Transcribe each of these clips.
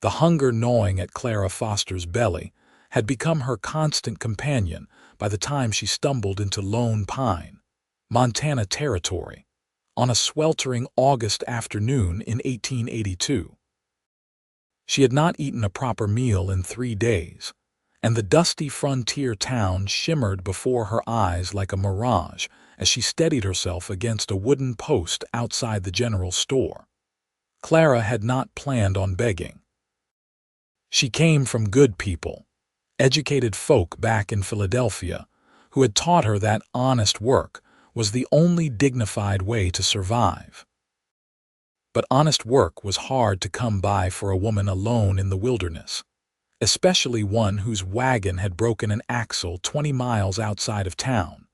The hunger gnawing at Clara Foster's belly had become her constant companion by the time she stumbled into Lone Pine, Montana territory, on a sweltering August afternoon in 1882. She had not eaten a proper meal in 3 days, and the dusty frontier town shimmered before her eyes like a mirage as she steadied herself against a wooden post outside the general store. Clara had not planned on begging. She came from good people, educated folk back in Philadelphia, who had taught her that honest work was the only dignified way to survive. But honest work was hard to come by for a woman alone in the wilderness, especially one whose wagon had broken an axle 20 miles outside of town,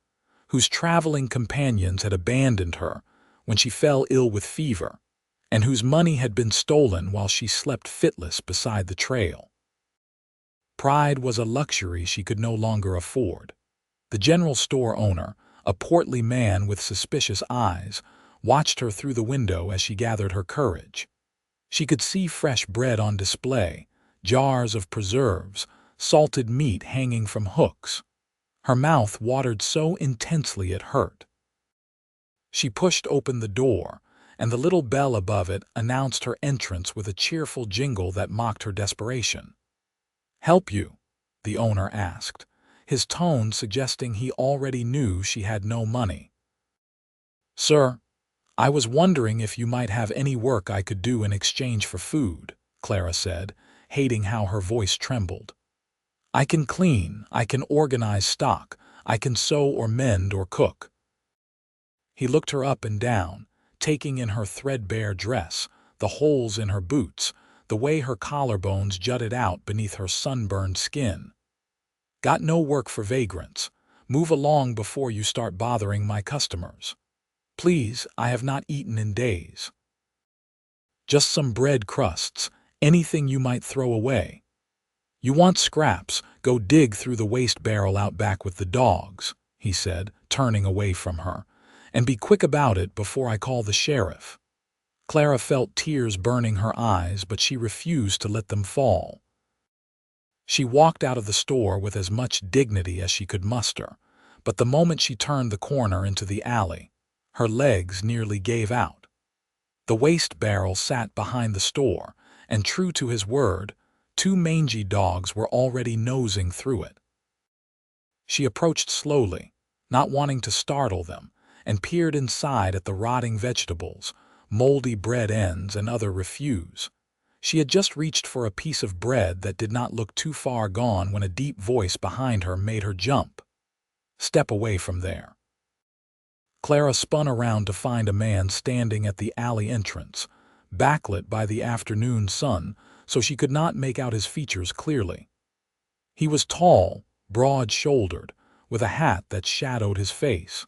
whose traveling companions had abandoned her when she fell ill with fever, and whose money had been stolen while she slept fitless beside the trail. Pride was a luxury she could no longer afford. The general store owner, a portly man with suspicious eyes, watched her through the window as she gathered her courage. She could see fresh bread on display, jars of preserves, salted meat hanging from hooks. Her mouth watered so intensely it hurt. She pushed open the door, and the little bell above it announced her entrance with a cheerful jingle that mocked her desperation. "Help you?" the owner asked, his tone suggesting he already knew she had no money. "Sir, I was wondering if you might have any work I could do in exchange for food," Clara said, hating how her voice trembled. "I can clean, I can organize stock, I can sew or mend or cook." He looked her up and down, taking in her threadbare dress, the holes in her boots, the way her collarbones jutted out beneath her sunburned skin. "Got no work for vagrants. Move along before you start bothering my customers. Please, I have not eaten in days. Just some bread crusts, anything you might throw away. You want scraps, go dig through the waste barrel out back with the dogs," he said, turning away from her. "And be quick about it before I call the sheriff." Clara felt tears burning her eyes, but she refused to let them fall. She walked out of the store with as much dignity as she could muster, but the moment she turned the corner into the alley, her legs nearly gave out. The waste barrel sat behind the store, and true to his word, 2 mangy dogs were already nosing through it. She approached slowly, not wanting to startle them, and peered inside at the rotting vegetables, moldy bread ends, and other refuse. She had just reached for a piece of bread that did not look too far gone when a deep voice behind her made her jump. "Step away from there." Clara spun around to find a man standing at the alley entrance, backlit by the afternoon sun, so she could not make out his features clearly. He was tall, broad-shouldered, with a hat that shadowed his face.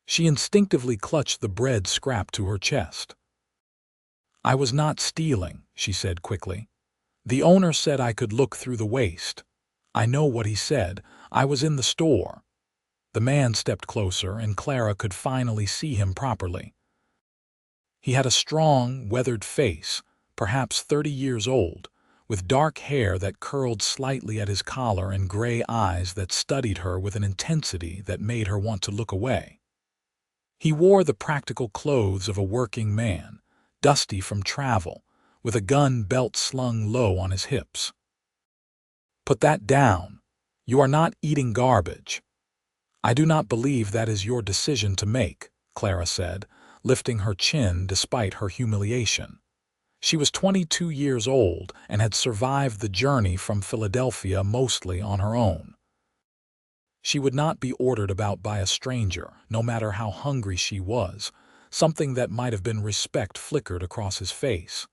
She instinctively clutched the bread scrap to her chest. "I was not stealing," she said quickly. "The owner said I could look through the waste. I know what he said. I was in the store." The man stepped closer, and Clara could finally see him properly. He had a strong, weathered face, perhaps 30 years old, with dark hair that curled slightly at his collar and gray eyes that studied her with an intensity that made her want to look away. He wore the practical clothes of a working man, dusty from travel, with a gun belt slung low on his hips. "Put that down. You are not eating garbage." "I do not believe that is your decision to make," Clara said, lifting her chin despite her humiliation. She was 22 years old and had survived the journey from Philadelphia mostly on her own. She would not be ordered about by a stranger, no matter how hungry she was. Something that might have been respect flickered across his face.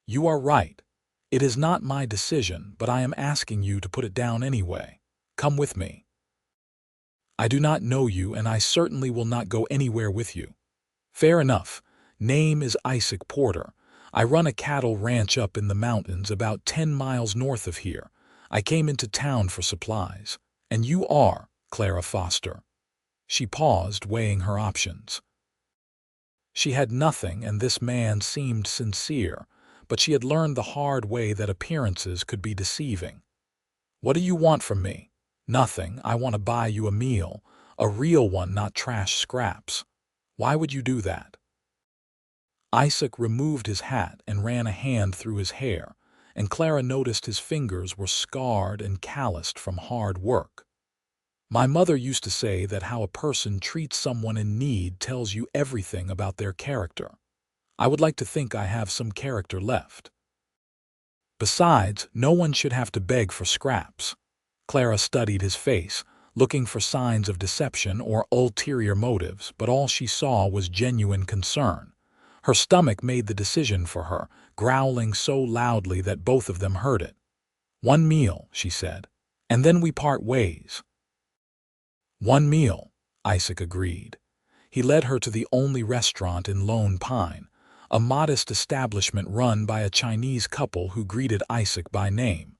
"You are right. It is not my decision, but I am asking you to put it down anyway. Come with me." "I do not know you, and I certainly will not go anywhere with you." "Fair enough. Name is Isaac Porter. I run a cattle ranch up in the mountains about 10 miles north of here. I came into town for supplies. And you are Clara Foster." She paused, weighing her options. She had nothing, and this man seemed sincere, but she had learned the hard way that appearances could be deceiving. "What do you want from me?" "Nothing. I want to buy you a meal. A real one, not trash scraps." "Why would you do that?" Isaac removed his hat and ran a hand through his hair, and Clara noticed his fingers were scarred and calloused from hard work. "My mother used to say that how a person treats someone in need tells you everything about their character. I would like to think I have some character left. Besides, no one should have to beg for scraps." Clara studied his face, looking for signs of deception or ulterior motives, but all she saw was genuine concern. Her stomach made the decision for her, growling so loudly that both of them heard it. "One meal," she said, "and then we part ways." "One meal," Isaac agreed. He led her to the only restaurant in Lone Pine, a modest establishment run by a Chinese couple who greeted Isaac by name.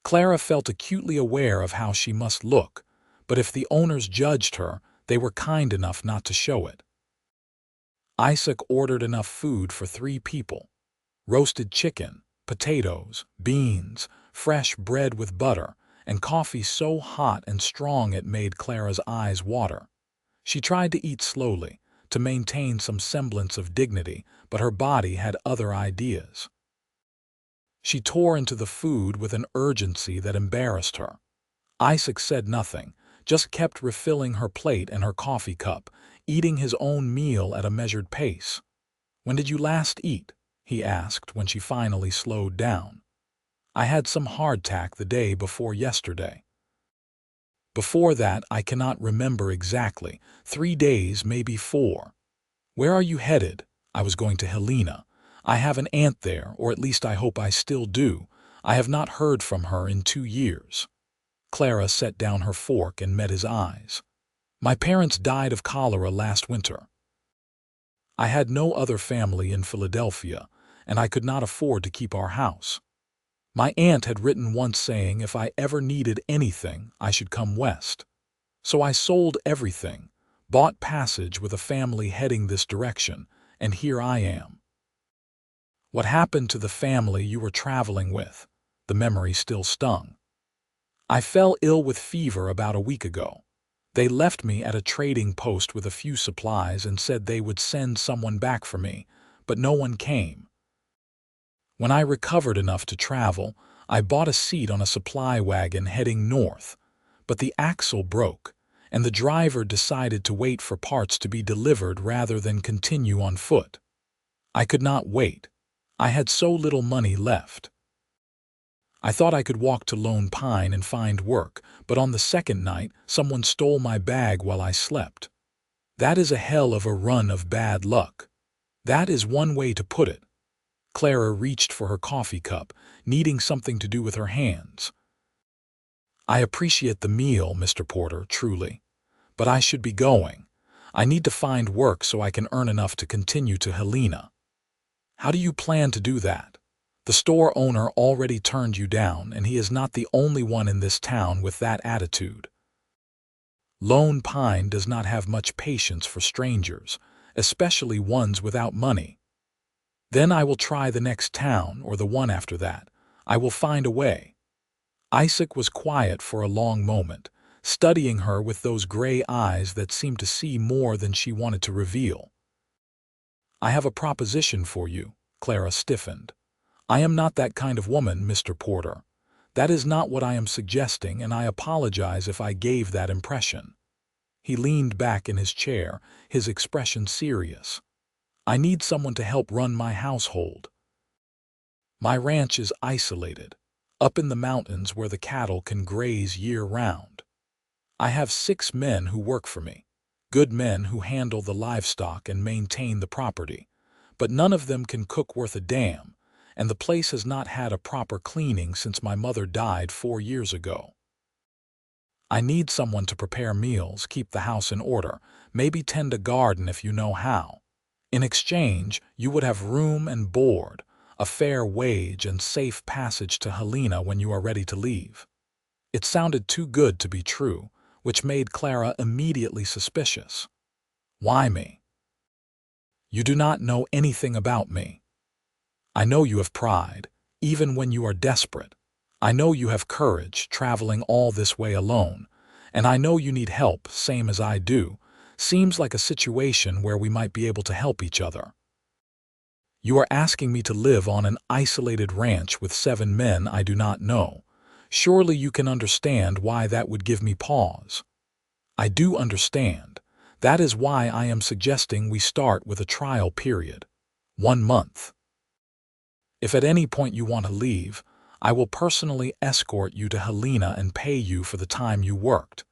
Clara felt acutely aware of how she must look, but if the owners judged her, they were kind enough not to show it. Isaac ordered enough food for 3 people: roasted chicken, potatoes, beans, fresh bread with butter, and coffee so hot and strong it made Clara's eyes water. She tried to eat slowly, to maintain some semblance of dignity, but her body had other ideas. She tore into the food with an urgency that embarrassed her. Isaac said nothing, just kept refilling her plate and her coffee cup, eating his own meal at a measured pace. "When did you last eat?" he asked when she finally slowed down. "I had some hardtack the day before yesterday." "Before that, I cannot remember exactly. 3 days, maybe 4. "Where are you headed?" "I was going to Helena. I have an aunt there, or at least I hope I still do. I have not heard from her in 2 years. Clara set down her fork and met his eyes. "My parents died of cholera last winter. I had no other family in Philadelphia, and I could not afford to keep our house. My aunt had written once saying if I ever needed anything, I should come west. So I sold everything, bought passage with a family heading this direction, and here I am." "What happened to the family you were traveling with?" The memory still stung. "I fell ill with fever about a week ago. They left me at a trading post with a few supplies and said they would send someone back for me, but no one came. When I recovered enough to travel, I bought a seat on a supply wagon heading north, but the axle broke, and the driver decided to wait for parts to be delivered rather than continue on foot. I could not wait. I had so little money left. I thought I could walk to Lone Pine and find work, but on the second night, someone stole my bag while I slept. That is a hell of a run of bad luck. That is one way to put it." Clara reached for her coffee cup, needing something to do with her hands. "I appreciate the meal, Mr. Porter, truly. But I should be going. I need to find work so I can earn enough to continue to Helena." "How do you plan to do that? The store owner already turned you down, and he is not the only one in this town with that attitude. Lone Pine does not have much patience for strangers, especially ones without money." "Then I will try the next town, or the one after that. I will find a way." Isaac was quiet for a long moment, studying her with those gray eyes that seemed to see more than she wanted to reveal. "I have a proposition for you." Clara stiffened. "I am not that kind of woman, Mr. Porter. That is not what I am suggesting, and I apologize if I gave that impression." He leaned back in his chair, his expression serious. "I need someone to help run my household. My ranch is isolated, up in the mountains where the cattle can graze year-round. I have 6 men who work for me, good men who handle the livestock and maintain the property, but none of them can cook worth a damn, and the place has not had a proper cleaning since my mother died 4 years ago. I need someone to prepare meals, keep the house in order, maybe tend a garden if you know how. In exchange, you would have room and board, a fair wage and safe passage to Helena when you are ready to leave." It sounded too good to be true, which made Clara immediately suspicious. "Why me?" "You do not know anything about me." I know you have pride, even when you are desperate. I know you have courage, traveling all this way alone. And I know you need help, same as I do. Seems like a situation where we might be able to help each other. You are asking me to live on an isolated ranch with 7 men I do not know. Surely you can understand why that would give me pause. I do understand. That is why I am suggesting we start with a trial period. 1 month. If at any point you want to leave, I will personally escort you to Helena and pay you for the time you worked.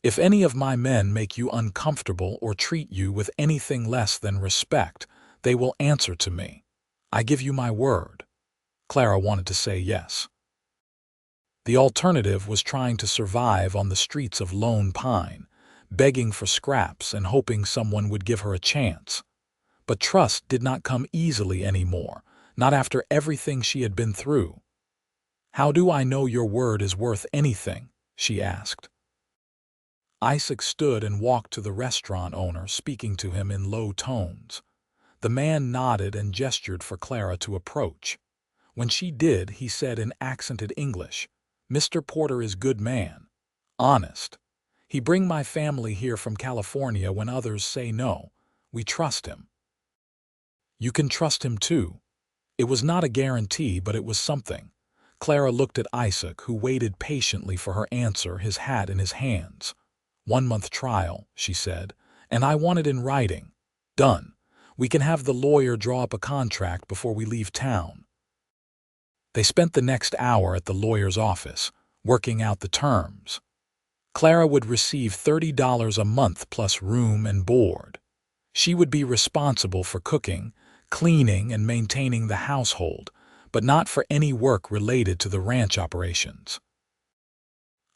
If any of my men make you uncomfortable or treat you with anything less than respect, they will answer to me. I give you my word. Clara wanted to say yes. The alternative was trying to survive on the streets of Lone Pine, begging for scraps and hoping someone would give her a chance. But trust did not come easily anymore, not after everything she had been through. "How do I know your word is worth anything?" she asked. Isaac stood and walked to the restaurant owner, speaking to him in low tones. The man nodded and gestured for Clara to approach. When she did, he said in accented English, "Mr. Porter is good man. Honest. He bring my family here from California when others say no. We trust him." "You can trust him too." It was not a guarantee, but it was something. Clara looked at Isaac, who waited patiently for her answer, his hat in his hands. 1 month trial, she said, and I want it in writing. Done. We can have the lawyer draw up a contract before we leave town. They spent the next hour at the lawyer's office, working out the terms. Clara would receive $30 a month plus room and board. She would be responsible for cooking, cleaning, and maintaining the household, but not for any work related to the ranch operations.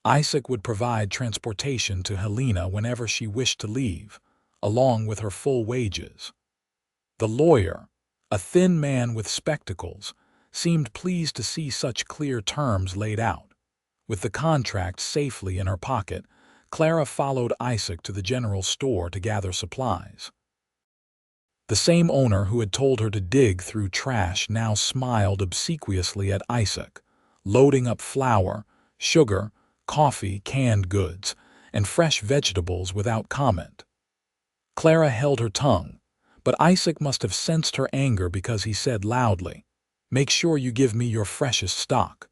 Isaac would provide transportation to Helena whenever she wished to leave, along with her full wages. The lawyer, a thin man with spectacles, seemed pleased to see such clear terms laid out. With the contract safely in her pocket, Clara followed Isaac to the general store to gather supplies. The same owner who had told her to dig through trash now smiled obsequiously at Isaac, loading up flour, sugar, coffee, canned goods, and fresh vegetables without comment. Clara held her tongue, but Isaac must have sensed her anger because he said loudly, "Make sure you give me your freshest stock.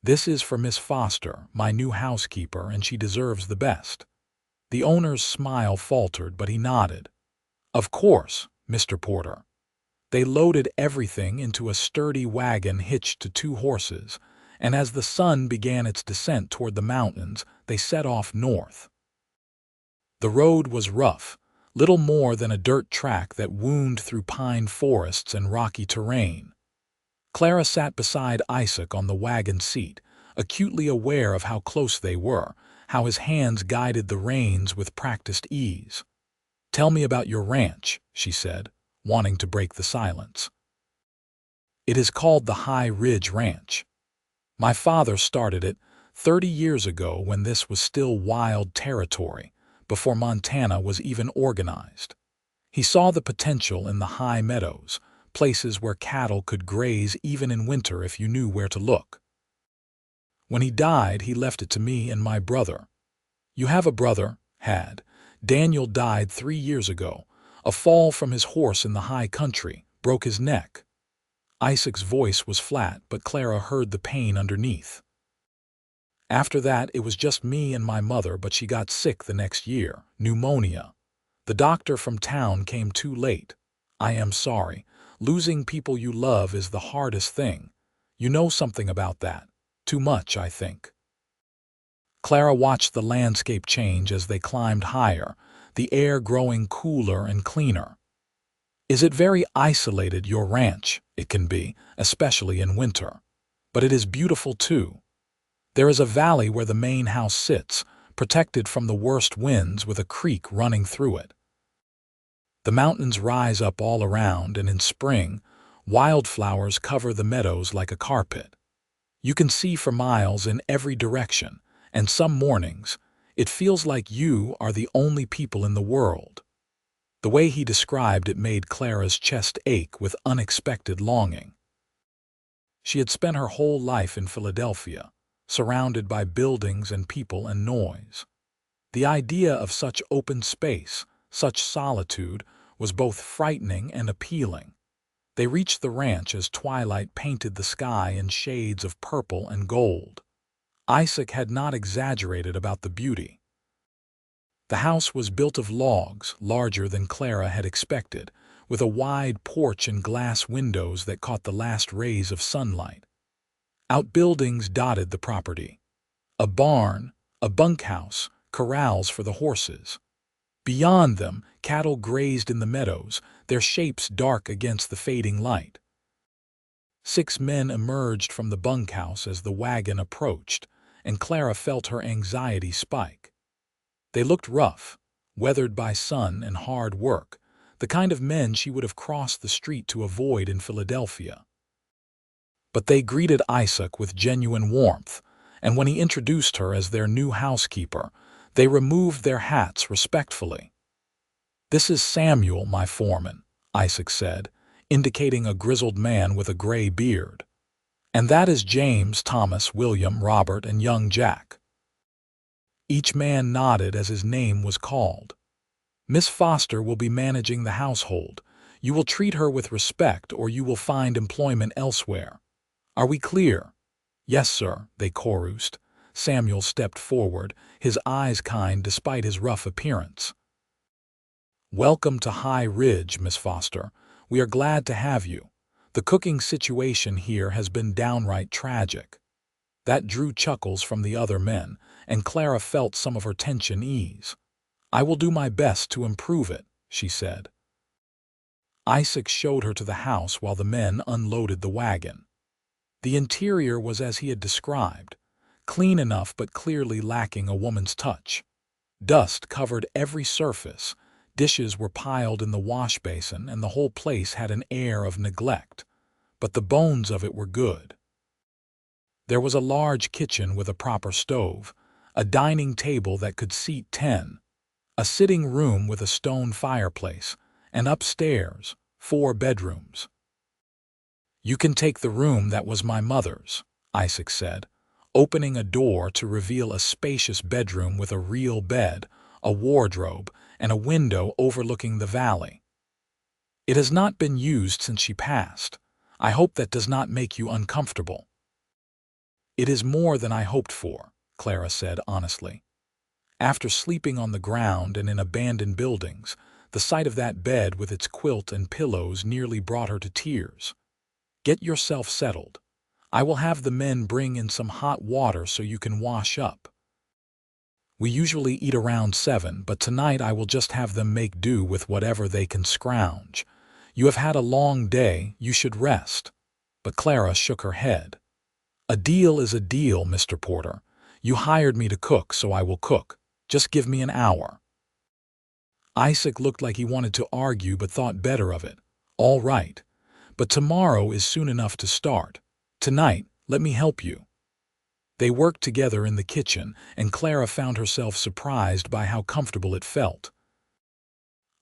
This is for Miss Foster, my new housekeeper, and she deserves the best." The owner's smile faltered, but he nodded. "Of course, Mr. Porter." They loaded everything into a sturdy wagon hitched to 2 horses, and as the sun began its descent toward the mountains, they set off north. The road was rough, little more than a dirt track that wound through pine forests and rocky terrain. Clara sat beside Isaac on the wagon seat, acutely aware of how close they were, how his hands guided the reins with practiced ease. "Tell me about your ranch," she said, wanting to break the silence. "It is called the High Ridge Ranch. My father started it 30 years ago when this was still wild territory, before Montana was even organized. He saw the potential in the high meadows, places where cattle could graze even in winter if you knew where to look. When he died, he left it to me and my brother. You have a brother?" "Had. Daniel died 3 years ago. A fall from his horse in the high country broke his neck." Isaac's voice was flat, but Clara heard the pain underneath. "After that, it was just me and my mother, but she got sick the next year, pneumonia. The doctor from town came too late. I am sorry. Losing people you love is the hardest thing. You know something about that. Too much, I think." Clara watched the landscape change as they climbed higher, the air growing cooler and cleaner. "Is it very isolated, your ranch?" "It can be, especially in winter. But it is beautiful too. There is a valley where the main house sits, protected from the worst winds with a creek running through it. The mountains rise up all around, and in spring, wildflowers cover the meadows like a carpet. You can see for miles in every direction, and some mornings, it feels like you are the only people in the world." The way he described it made Clara's chest ache with unexpected longing. She had spent her whole life in Philadelphia, surrounded by buildings and people and noise. The idea of such open space, such solitude, was both frightening and appealing. They reached the ranch as twilight painted the sky in shades of purple and gold. Isaac had not exaggerated about the beauty. The house was built of logs, larger than Clara had expected, with a wide porch and glass windows that caught the last rays of sunlight. Outbuildings dotted the property. A barn, a bunkhouse, corrals for the horses. Beyond them, cattle grazed in the meadows, their shapes dark against the fading light. 6 men emerged from the bunkhouse as the wagon approached, and Clara felt her anxiety spike. They looked rough, weathered by sun and hard work, the kind of men she would have crossed the street to avoid in Philadelphia. But they greeted Isaac with genuine warmth, and when he introduced her as their new housekeeper, they removed their hats respectfully. "This is Samuel, my foreman," Isaac said, indicating a grizzled man with a gray beard. "And that is James, Thomas, William, Robert, and young Jack." Each man nodded as his name was called. "Miss Foster will be managing the household. You will treat her with respect or you will find employment elsewhere. Are we clear?" "Yes, sir," they chorused. Samuel stepped forward, his eyes kind despite his rough appearance. "Welcome to High Ridge, Miss Foster. We are glad to have you. The cooking situation here has been downright tragic." That drew chuckles from the other men, and Clara felt some of her tension ease. "I will do my best to improve it," she said. Isaac showed her to the house while the men unloaded the wagon. The interior was as he had described, clean enough but clearly lacking a woman's touch. Dust covered every surface, dishes were piled in the wash basin, and the whole place had an air of neglect, but the bones of it were good. There was a large kitchen with a proper stove, a dining table that could seat 10, a sitting room with a stone fireplace, and upstairs, 4 bedrooms. "You can take the room that was my mother's," Isaac said, opening a door to reveal a spacious bedroom with a real bed, a wardrobe, and a window overlooking the valley. "It has not been used since she passed. I hope that does not make you uncomfortable." "It is more than I hoped for," Clara said honestly. After sleeping on the ground and in abandoned buildings, the sight of that bed with its quilt and pillows nearly brought her to tears. "Get yourself settled. I will have the men bring in some hot water so you can wash up. We usually eat around 7, but tonight I will just have them make do with whatever they can scrounge. You have had a long day, you should rest." But Clara shook her head. "A deal is a deal, Mr. Porter. You hired me to cook, so I will cook. Just give me an hour." Isaac looked like he wanted to argue but thought better of it. "All right. But tomorrow is soon enough to start. Tonight, let me help you." They worked together in the kitchen, and Clara found herself surprised by how comfortable it felt.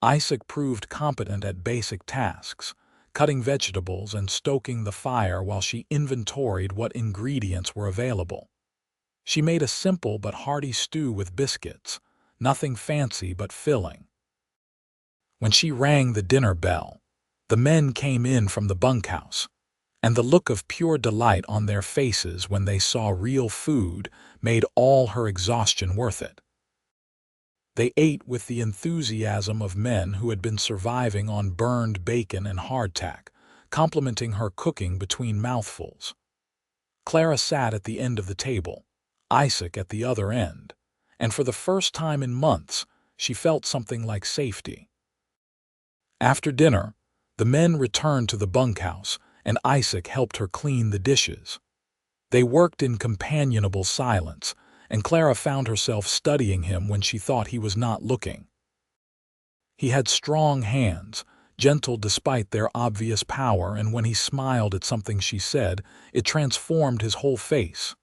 Isaac proved competent at basic tasks, cutting vegetables and stoking the fire while she inventoried what ingredients were available. She made a simple but hearty stew with biscuits, nothing fancy but filling. When she rang the dinner bell, the men came in from the bunkhouse, and the look of pure delight on their faces when they saw real food made all her exhaustion worth it. They ate with the enthusiasm of men who had been surviving on burned bacon and hardtack, complimenting her cooking between mouthfuls. Clara sat at the end of the table, Isaac at the other end, and for the first time in months, she felt something like safety. After dinner, the men returned to the bunkhouse, and Isaac helped her clean the dishes. They worked in companionable silence, and Clara found herself studying him when she thought he was not looking. He had strong hands, gentle despite their obvious power, and when he smiled at something she said, it transformed his whole face.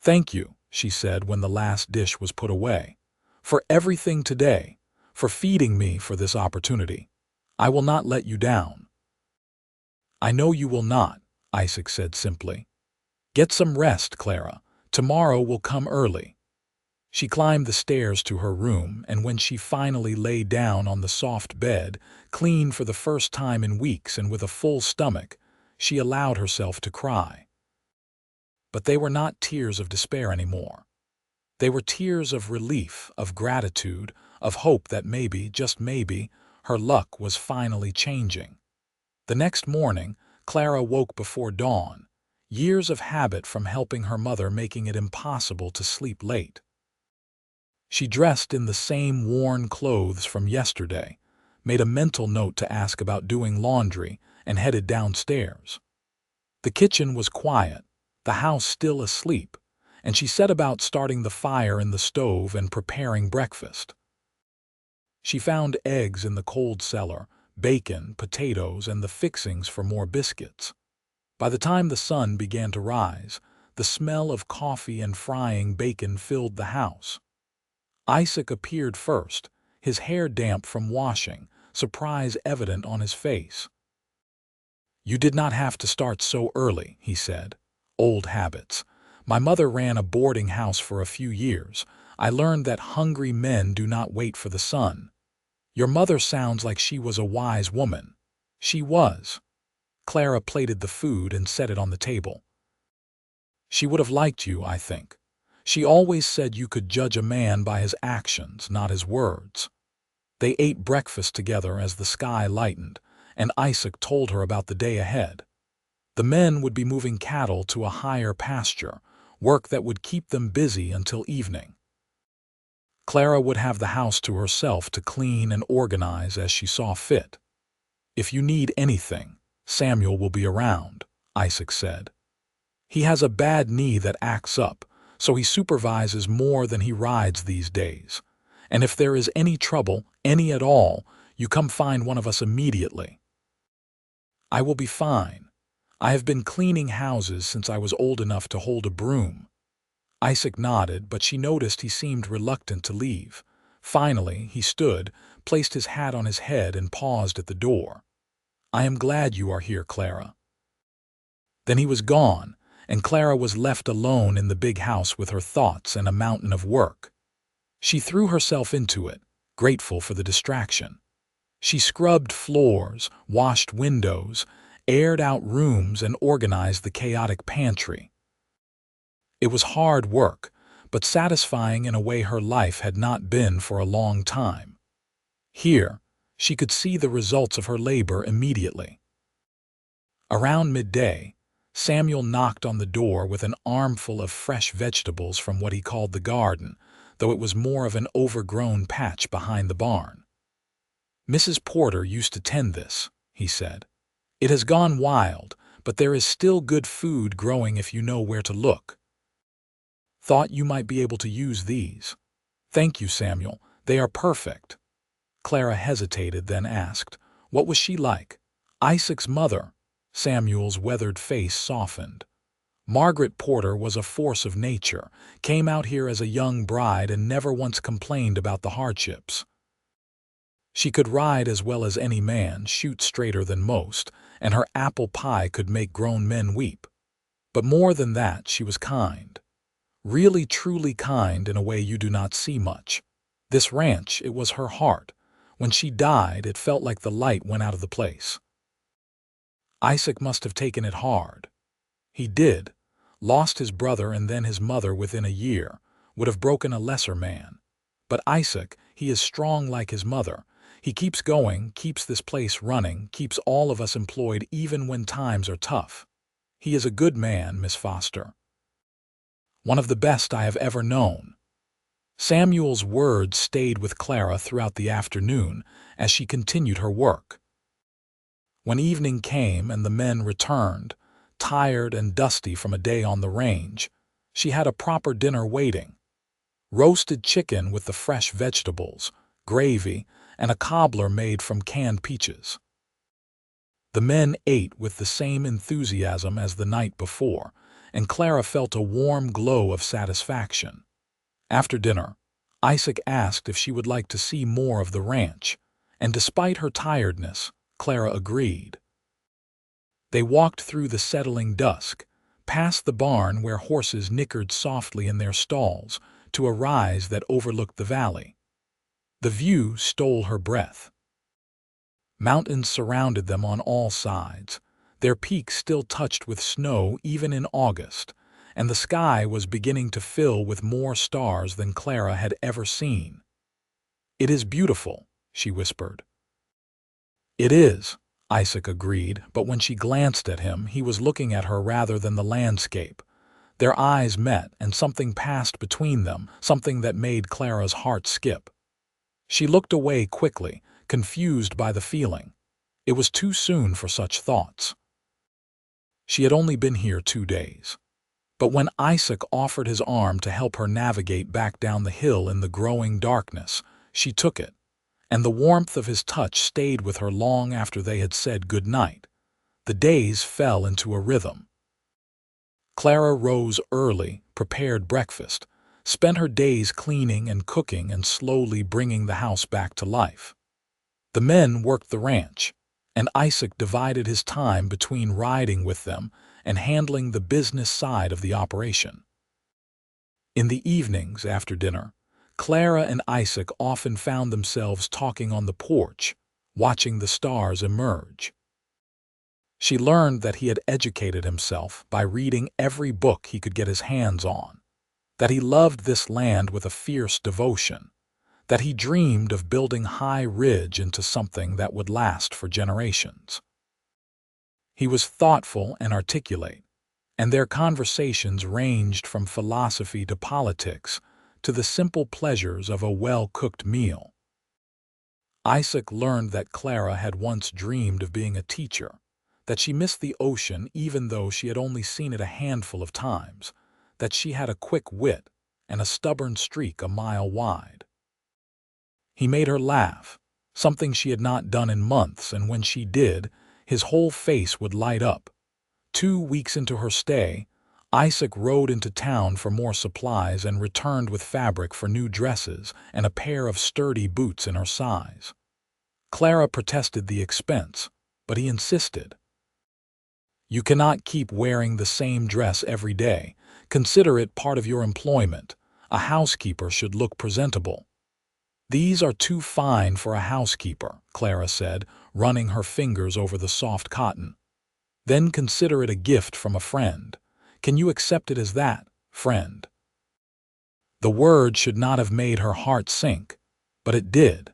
"Thank you," she said when the last dish was put away, "for everything today, for feeding me for this opportunity. I will not let you down." "I know you will not," Isaac said simply. "Get some rest, Clara. Tomorrow will come early." She climbed the stairs to her room, and when she finally lay down on the soft bed, clean for the first time in weeks and with a full stomach, she allowed herself to cry. But they were not tears of despair anymore. They were tears of relief, of gratitude, of hope that maybe, just maybe, her luck was finally changing. The next morning, Clara woke before dawn, years of habit from helping her mother making it impossible to sleep late. She dressed in the same worn clothes from yesterday, made a mental note to ask about doing laundry, and headed downstairs. The kitchen was quiet, the house still asleep, and she set about starting the fire in the stove and preparing breakfast. She found eggs in the cold cellar, bacon, potatoes, and the fixings for more biscuits. By the time the sun began to rise, the smell of coffee and frying bacon filled the house. Isaac appeared first, his hair damp from washing, surprise evident on his face. "You did not have to start so early," he said. "Old habits. My mother ran a boarding house for a few years. I learned that hungry men do not wait for the sun. Your mother sounds like she was a wise woman." She was. Clara plated the food and set it on the table. "She would have liked you, I think. She always said you could judge a man by his actions, not his words." They ate breakfast together as the sky lightened, and Isaac told her about the day ahead. The men would be moving cattle to a higher pasture, work that would keep them busy until evening. Clara would have the house to herself to clean and organize as she saw fit. "If you need anything, Samuel will be around," Isaac said. "He has a bad knee that acts up, so he supervises more than he rides these days. And if there is any trouble, any at all, you come find one of us immediately." "I will be fine. I have been cleaning houses since I was old enough to hold a broom." Isaac nodded, but she noticed he seemed reluctant to leave. Finally, he stood, placed his hat on his head, and paused at the door. "I am glad you are here, Clara." Then he was gone, and Clara was left alone in the big house with her thoughts and a mountain of work. She threw herself into it, grateful for the distraction. She scrubbed floors, washed windows, aired out rooms, and organized the chaotic pantry. It was hard work, but satisfying in a way her life had not been for a long time. Here, she could see the results of her labor immediately. Around midday, Samuel knocked on the door with an armful of fresh vegetables from what he called the garden, though it was more of an overgrown patch behind the barn. "Mrs. Porter used to tend this," he said. "It has gone wild, but there is still good food growing if you know where to look. Thought you might be able to use these." "Thank you, Samuel. They are perfect." Clara hesitated, then asked, "What was she like?" "Isaac's mother." Samuel's weathered face softened. "Margaret Porter was a force of nature, came out here as a young bride and never once complained about the hardships. She could ride as well as any man, shoot straighter than most, and her apple pie could make grown men weep. But more than that, she was kind. Really truly kind in a way you do not see much. This ranch, it was her heart. When she died, it felt like the light went out of the place." Isaac must have taken it hard. He did. Lost his brother and then his mother within a year, would have broken a lesser man. But Isaac, he is strong like his mother. He keeps going, keeps this place running, keeps all of us employed even when times are tough. He is a good man, Miss Foster. One of the best I have ever known. Samuel's words stayed with Clara throughout the afternoon as she continued her work. When evening came and the men returned, tired and dusty from a day on the range, she had a proper dinner waiting. Roasted chicken with the fresh vegetables, gravy, and a cobbler made from canned peaches. The men ate with the same enthusiasm as the night before, and Clara felt a warm glow of satisfaction. After dinner, Isaac asked if she would like to see more of the ranch, and despite her tiredness, Clara agreed. They walked through the settling dusk, past the barn where horses nickered softly in their stalls, to a rise that overlooked the valley. The view stole her breath. Mountains surrounded them on all sides, their peaks still touched with snow even in August, and the sky was beginning to fill with more stars than Clara had ever seen. "It is beautiful," she whispered. "It is," Isaac agreed, but when she glanced at him, he was looking at her rather than the landscape. Their eyes met, and something passed between them, something that made Clara's heart skip. She looked away quickly, confused by the feeling. It was too soon for such thoughts. She had only been here 2 days. But when Isaac offered his arm to help her navigate back down the hill in the growing darkness, she took it, and the warmth of his touch stayed with her long after they had said good night. The days fell into a rhythm. Clara rose early, prepared breakfast, spent her days cleaning and cooking and slowly bringing the house back to life. The men worked the ranch, and Isaac divided his time between riding with them and handling the business side of the operation. In the evenings after dinner, Clara and Isaac often found themselves talking on the porch, watching the stars emerge. She learned that he had educated himself by reading every book he could get his hands on, that he loved this land with a fierce devotion, that he dreamed of building High Ridge into something that would last for generations. He was thoughtful and articulate, and their conversations ranged from philosophy to politics to the simple pleasures of a well-cooked meal. Isaac learned that Clara had once dreamed of being a teacher, that she missed the ocean even though she had only seen it a handful of times, that she had a quick wit and a stubborn streak a mile wide. He made her laugh, something she had not done in months, and when she did, his whole face would light up. 2 weeks into her stay, Isaac rode into town for more supplies and returned with fabric for new dresses and a pair of sturdy boots in her size. Clara protested the expense, but he insisted. "You cannot keep wearing the same dress every day. Consider it part of your employment. A housekeeper should look presentable." "These are too fine for a housekeeper," Clara said, running her fingers over the soft cotton. "Then consider it a gift from a friend. Can you accept it as that, friend?" The word should not have made her heart sink, but it did.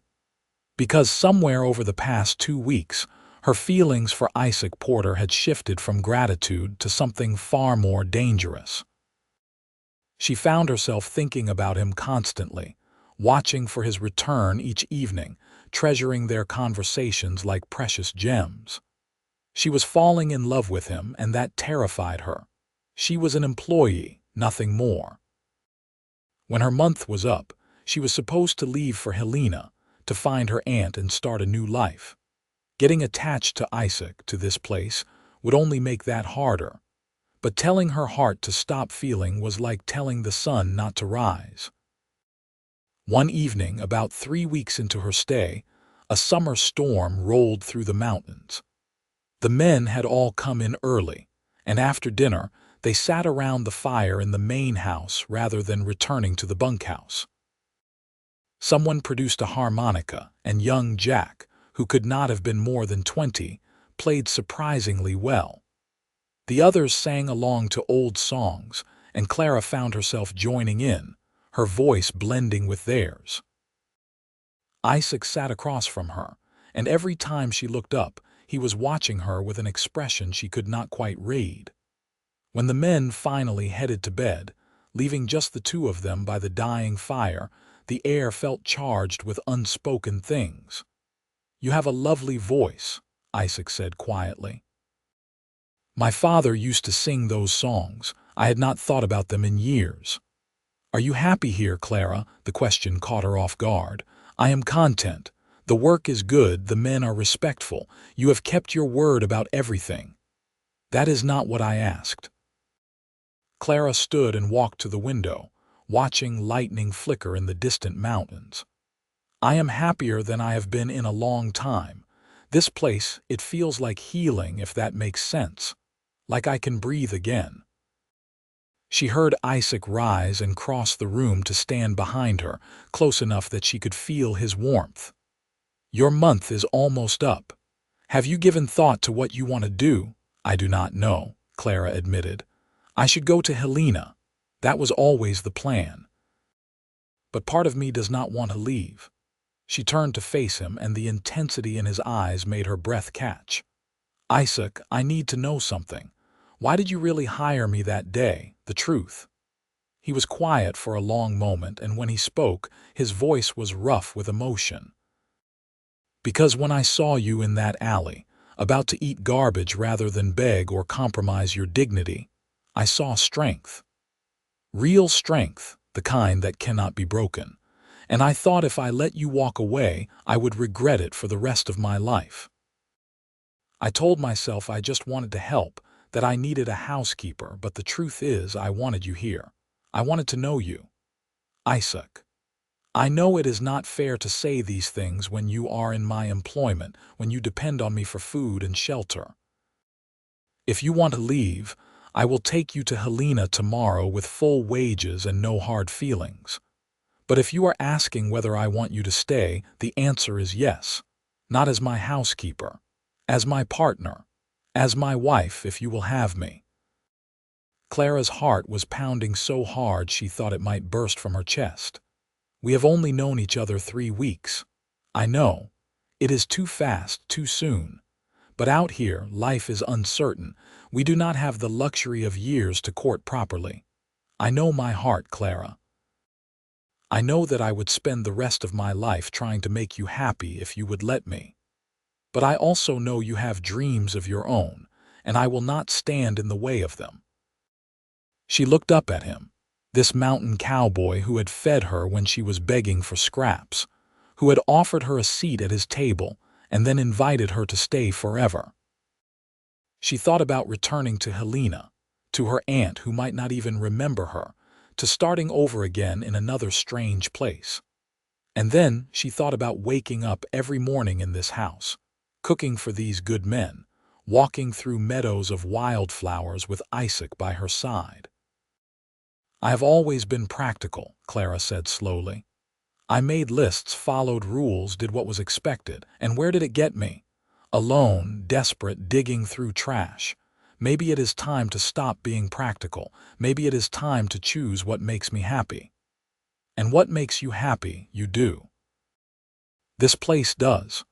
Because somewhere over the past 2 weeks, her feelings for Isaac Porter had shifted from gratitude to something far more dangerous. She found herself thinking about him constantly, watching for his return each evening, treasuring their conversations like precious gems. She was falling in love with him, and that terrified her. She was an employee, nothing more. When her month was up, she was supposed to leave for Helena, to find her aunt and start a new life. Getting attached to Isaac, to this place, would only make that harder. But telling her heart to stop feeling was like telling the sun not to rise. One evening, about 3 weeks into her stay, a summer storm rolled through the mountains. The men had all come in early, and after dinner, they sat around the fire in the main house rather than returning to the bunkhouse. Someone produced a harmonica, and young Jack, who could not have been more than 20, played surprisingly well. The others sang along to old songs, and Clara found herself joining in, her voice blending with theirs. Isaac sat across from her, and every time she looked up, he was watching her with an expression she could not quite read. When the men finally headed to bed, leaving just the two of them by the dying fire, the air felt charged with unspoken things. "You have a lovely voice," Isaac said quietly. "My father used to sing those songs. I had not thought about them in years." "Are you happy here, Clara?" The question caught her off guard. "I am content. The work is good, the men are respectful. You have kept your word about everything." "That is not what I asked." Clara stood and walked to the window, watching lightning flicker in the distant mountains. I am happier than I have been in a long time. This place, it feels like healing, if that makes sense. Like I can breathe again. She heard Isaac rise and cross the room to stand behind her, close enough that she could feel his warmth. Your month is almost up. Have you given thought to what you want to do? I do not know, Clara admitted. I should go to Helena. That was always the plan. But part of me does not want to leave. She turned to face him, and the intensity in his eyes made her breath catch. Isaac, I need to know something. Why did you really hire me that day? The truth. He was quiet for a long moment, and when he spoke, his voice was rough with emotion. Because when I saw you in that alley, about to eat garbage rather than beg or compromise your dignity, I saw strength. Real strength, the kind that cannot be broken. And I thought if I let you walk away, I would regret it for the rest of my life. I told myself I just wanted to help, that I needed a housekeeper, but the truth is I wanted you here. I wanted to know you. Isaac. I know it is not fair to say these things when you are in my employment, when you depend on me for food and shelter. If you want to leave, I will take you to Helena tomorrow with full wages and no hard feelings. But if you are asking whether I want you to stay, the answer is yes. Not as my housekeeper. As my partner. As my wife, if you will have me. Clara's heart was pounding so hard she thought it might burst from her chest. We have only known each other 3 weeks. I know. It is too fast, too soon. But out here, life is uncertain. We do not have the luxury of years to court properly. I know my heart, Clara. I know that I would spend the rest of my life trying to make you happy if you would let me. But I also know you have dreams of your own, and I will not stand in the way of them. She looked up at him, this mountain cowboy who had fed her when she was begging for scraps, who had offered her a seat at his table and then invited her to stay forever. She thought about returning to Helena, to her aunt who might not even remember her, to starting over again in another strange place. And then she thought about waking up every morning in this house, cooking for these good men, walking through meadows of wildflowers with Isaac by her side. I have always been practical, Clara said slowly. I made lists, followed rules, did what was expected, and where did it get me? Alone, desperate, digging through trash. Maybe it is time to stop being practical. Maybe it is time to choose what makes me happy. And what makes you happy, you do. This place does.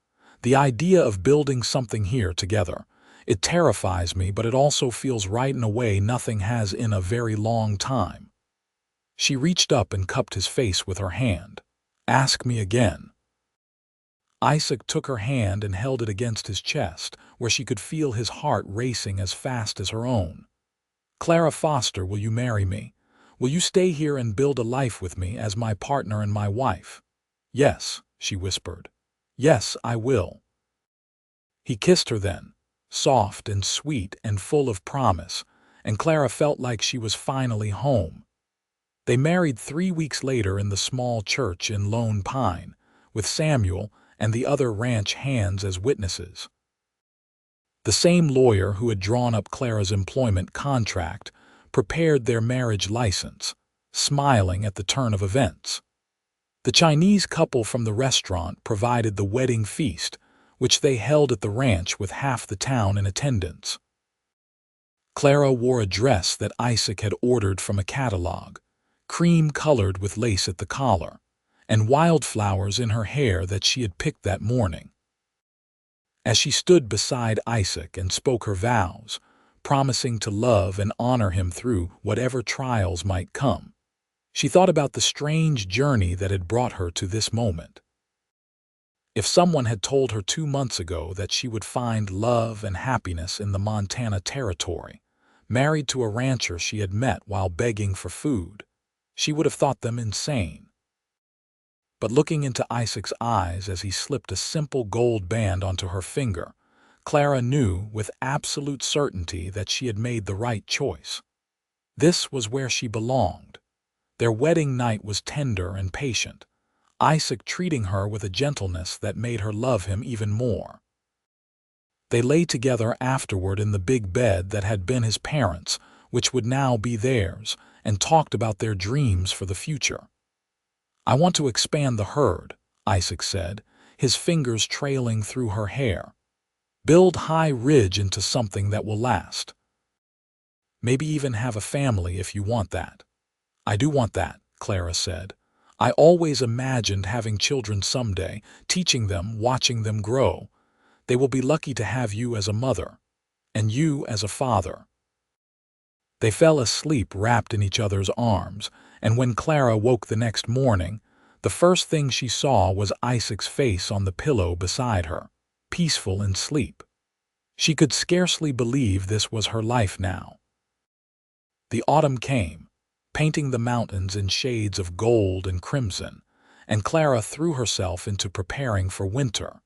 The idea of building something here together. It terrifies me, but it also feels right in a way nothing has in a very long time. She reached up and cupped his face with her hand. Ask me again. Isaac took her hand and held it against his chest, where she could feel his heart racing as fast as her own. Clara Foster, will you marry me? Will you stay here and build a life with me as my partner and my wife? Yes, she whispered. Yes, I will. He kissed her then, soft and sweet and full of promise, and Clara felt like she was finally home. They married 3 weeks later in the small church in Lone Pine, with Samuel and the other ranch hands as witnesses. The same lawyer who had drawn up Clara's employment contract prepared their marriage license, smiling at the turn of events. The Chinese couple from the restaurant provided the wedding feast, which they held at the ranch with half the town in attendance. Clara wore a dress that Isaac had ordered from a catalog, cream-colored with lace at the collar, and wildflowers in her hair that she had picked that morning. As she stood beside Isaac and spoke her vows, promising to love and honor him through whatever trials might come, she thought about the strange journey that had brought her to this moment. If someone had told her 2 months ago that she would find love and happiness in the Montana Territory, married to a rancher she had met while begging for food, she would have thought them insane. But looking into Isaac's eyes as he slipped a simple gold band onto her finger, Clara knew with absolute certainty that she had made the right choice. This was where she belonged. Their wedding night was tender and patient, Isaac treating her with a gentleness that made her love him even more. They lay together afterward in the big bed that had been his parents', which would now be theirs, and talked about their dreams for the future. "I want to expand the herd," Isaac said, his fingers trailing through her hair. "Build High Ridge into something that will last. Maybe even have a family if you want that." "I do want that," Clara said. "I always imagined having children someday, teaching them, watching them grow. They will be lucky to have you as a mother, and you as a father." They fell asleep wrapped in each other's arms, and when Clara woke the next morning, the first thing she saw was Isaac's face on the pillow beside her, peaceful in sleep. She could scarcely believe this was her life now. The autumn came, painting the mountains in shades of gold and crimson, and Clara threw herself into preparing for winter.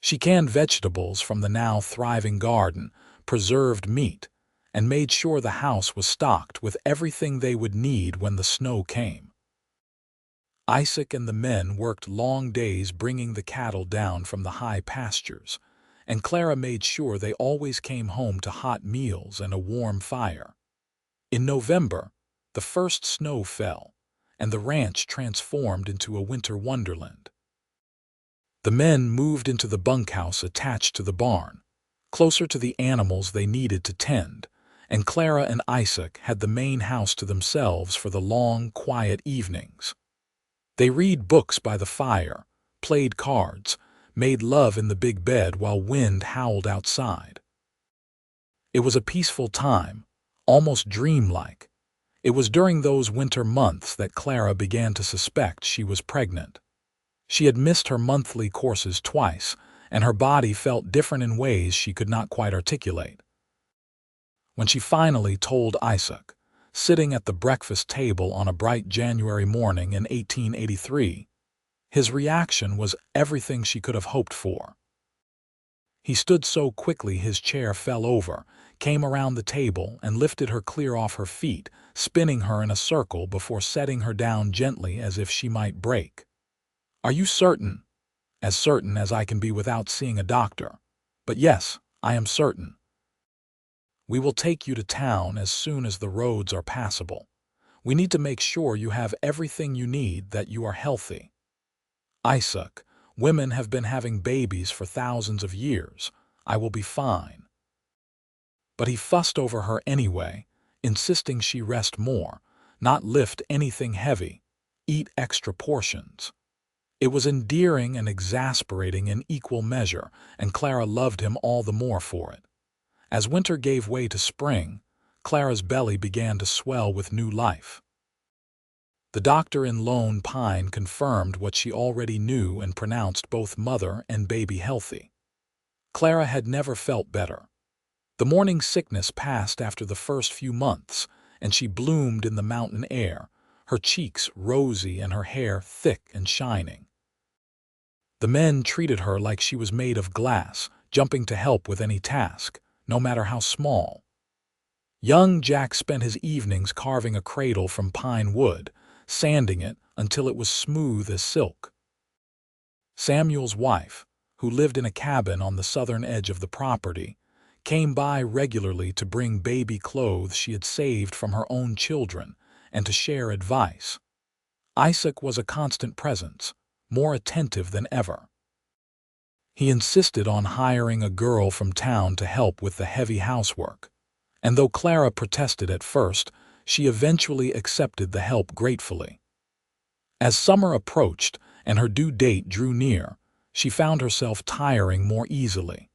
She canned vegetables from the now thriving garden, preserved meat, and made sure the house was stocked with everything they would need when the snow came. Isaac and the men worked long days bringing the cattle down from the high pastures, and Clara made sure they always came home to hot meals and a warm fire. In November, the first snow fell, and the ranch transformed into a winter wonderland. The men moved into the bunkhouse attached to the barn, closer to the animals they needed to tend, and Clara and Isaac had the main house to themselves for the long, quiet evenings. They read books by the fire, played cards, made love in the big bed while wind howled outside. It was a peaceful time, almost dreamlike. It was during those winter months that Clara began to suspect she was pregnant. She had missed her monthly courses twice, and her body felt different in ways she could not quite articulate. When she finally told Isaac, sitting at the breakfast table on a bright January morning in 1883, his reaction was everything she could have hoped for. He stood so quickly his chair fell over, came around the table, and lifted her clear off her feet, spinning her in a circle before setting her down gently as if she might break. "Are you certain?" "As certain as I can be without seeing a doctor. But yes, I am certain. We will take you to town as soon as the roads are passable. We need to make sure you have everything you need, that you are healthy. Isaac, women have been having babies for thousands of years. I will be fine." But he fussed over her anyway, insisting she rest more, not lift anything heavy, eat extra portions. It was endearing and exasperating in equal measure, and Clara loved him all the more for it. As winter gave way to spring, Clara's belly began to swell with new life. The doctor in Lone Pine confirmed what she already knew and pronounced both mother and baby healthy. Clara had never felt better. The morning sickness passed after the first few months, and she bloomed in the mountain air, her cheeks rosy and her hair thick and shining. The men treated her like she was made of glass, jumping to help with any task, no matter how small. Young Jack spent his evenings carving a cradle from pine wood, sanding it until it was smooth as silk. Samuel's wife, who lived in a cabin on the southern edge of the property, came by regularly to bring baby clothes she had saved from her own children and to share advice. Isaac was a constant presence, more attentive than ever. He insisted on hiring a girl from town to help with the heavy housework, and though Clara protested at first, she eventually accepted the help gratefully. As summer approached and her due date drew near, she found herself tiring more easily.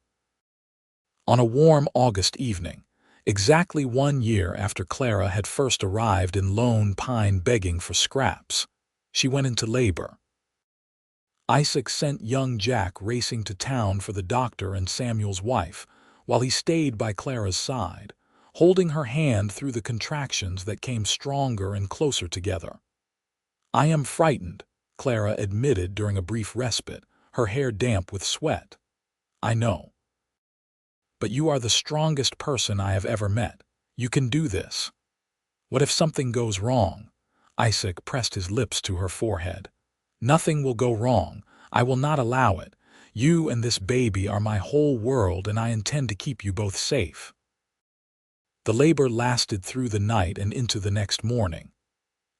On a warm August evening, exactly 1 year after Clara had first arrived in Lone Pine begging for scraps, she went into labor. Isaac sent young Jack racing to town for the doctor and Samuel's wife, while he stayed by Clara's side, holding her hand through the contractions that came stronger and closer together. "I am frightened," Clara admitted during a brief respite, her hair damp with sweat. "I know. But you are the strongest person I have ever met. You can do this." "What if something goes wrong?" Isaac pressed his lips to her forehead. "Nothing will go wrong. I will not allow it. You and this baby are my whole world, and I intend to keep you both safe." The labor lasted through the night and into the next morning.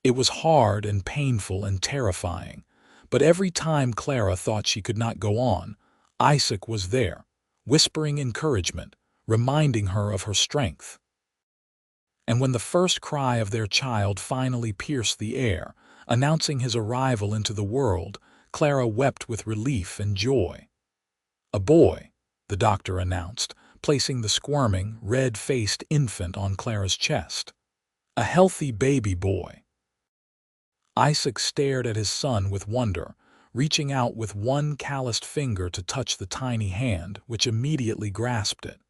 It was hard and painful and terrifying, but every time Clara thought she could not go on, Isaac was there, whispering encouragement, reminding her of her strength. And when the first cry of their child finally pierced the air, announcing his arrival into the world, Clara wept with relief and joy. "A boy," the doctor announced, placing the squirming, red-faced infant on Clara's chest. "A healthy baby boy." Isaac stared at his son with wonder, reaching out with one calloused finger to touch the tiny hand, which immediately grasped it.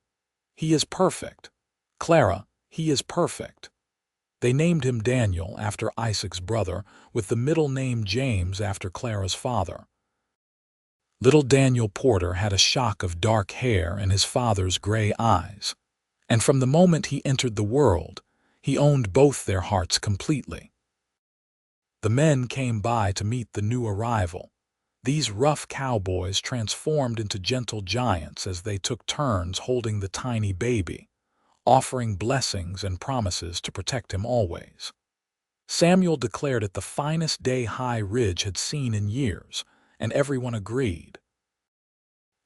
"He is perfect. Clara, he is perfect." They named him Daniel after Isaac's brother, with the middle name James after Clara's father. Little Daniel Porter had a shock of dark hair and his father's gray eyes, and from the moment he entered the world, he owned both their hearts completely. The men came by to meet the new arrival. These rough cowboys transformed into gentle giants as they took turns holding the tiny baby, offering blessings and promises to protect him always. Samuel declared it the finest day High Ridge had seen in years, and everyone agreed.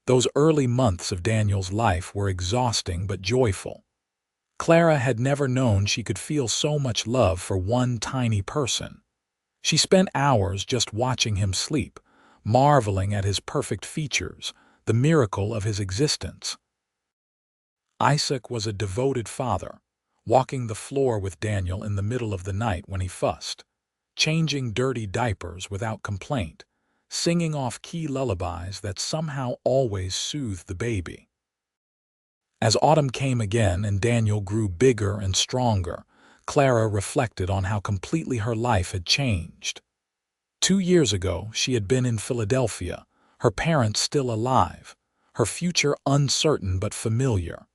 Those early months of Daniel's life were exhausting but joyful. Clara had never known she could feel so much love for one tiny person. She spent hours just watching him sleep, marveling at his perfect features, the miracle of his existence. Isaac was a devoted father, walking the floor with Daniel in the middle of the night when he fussed, changing dirty diapers without complaint, singing off key lullabies that somehow always soothed the baby. As autumn came again and Daniel grew bigger and stronger, Clara reflected on how completely her life had changed. 2 years ago, she had been in Philadelphia, her parents still alive, her future uncertain but familiar.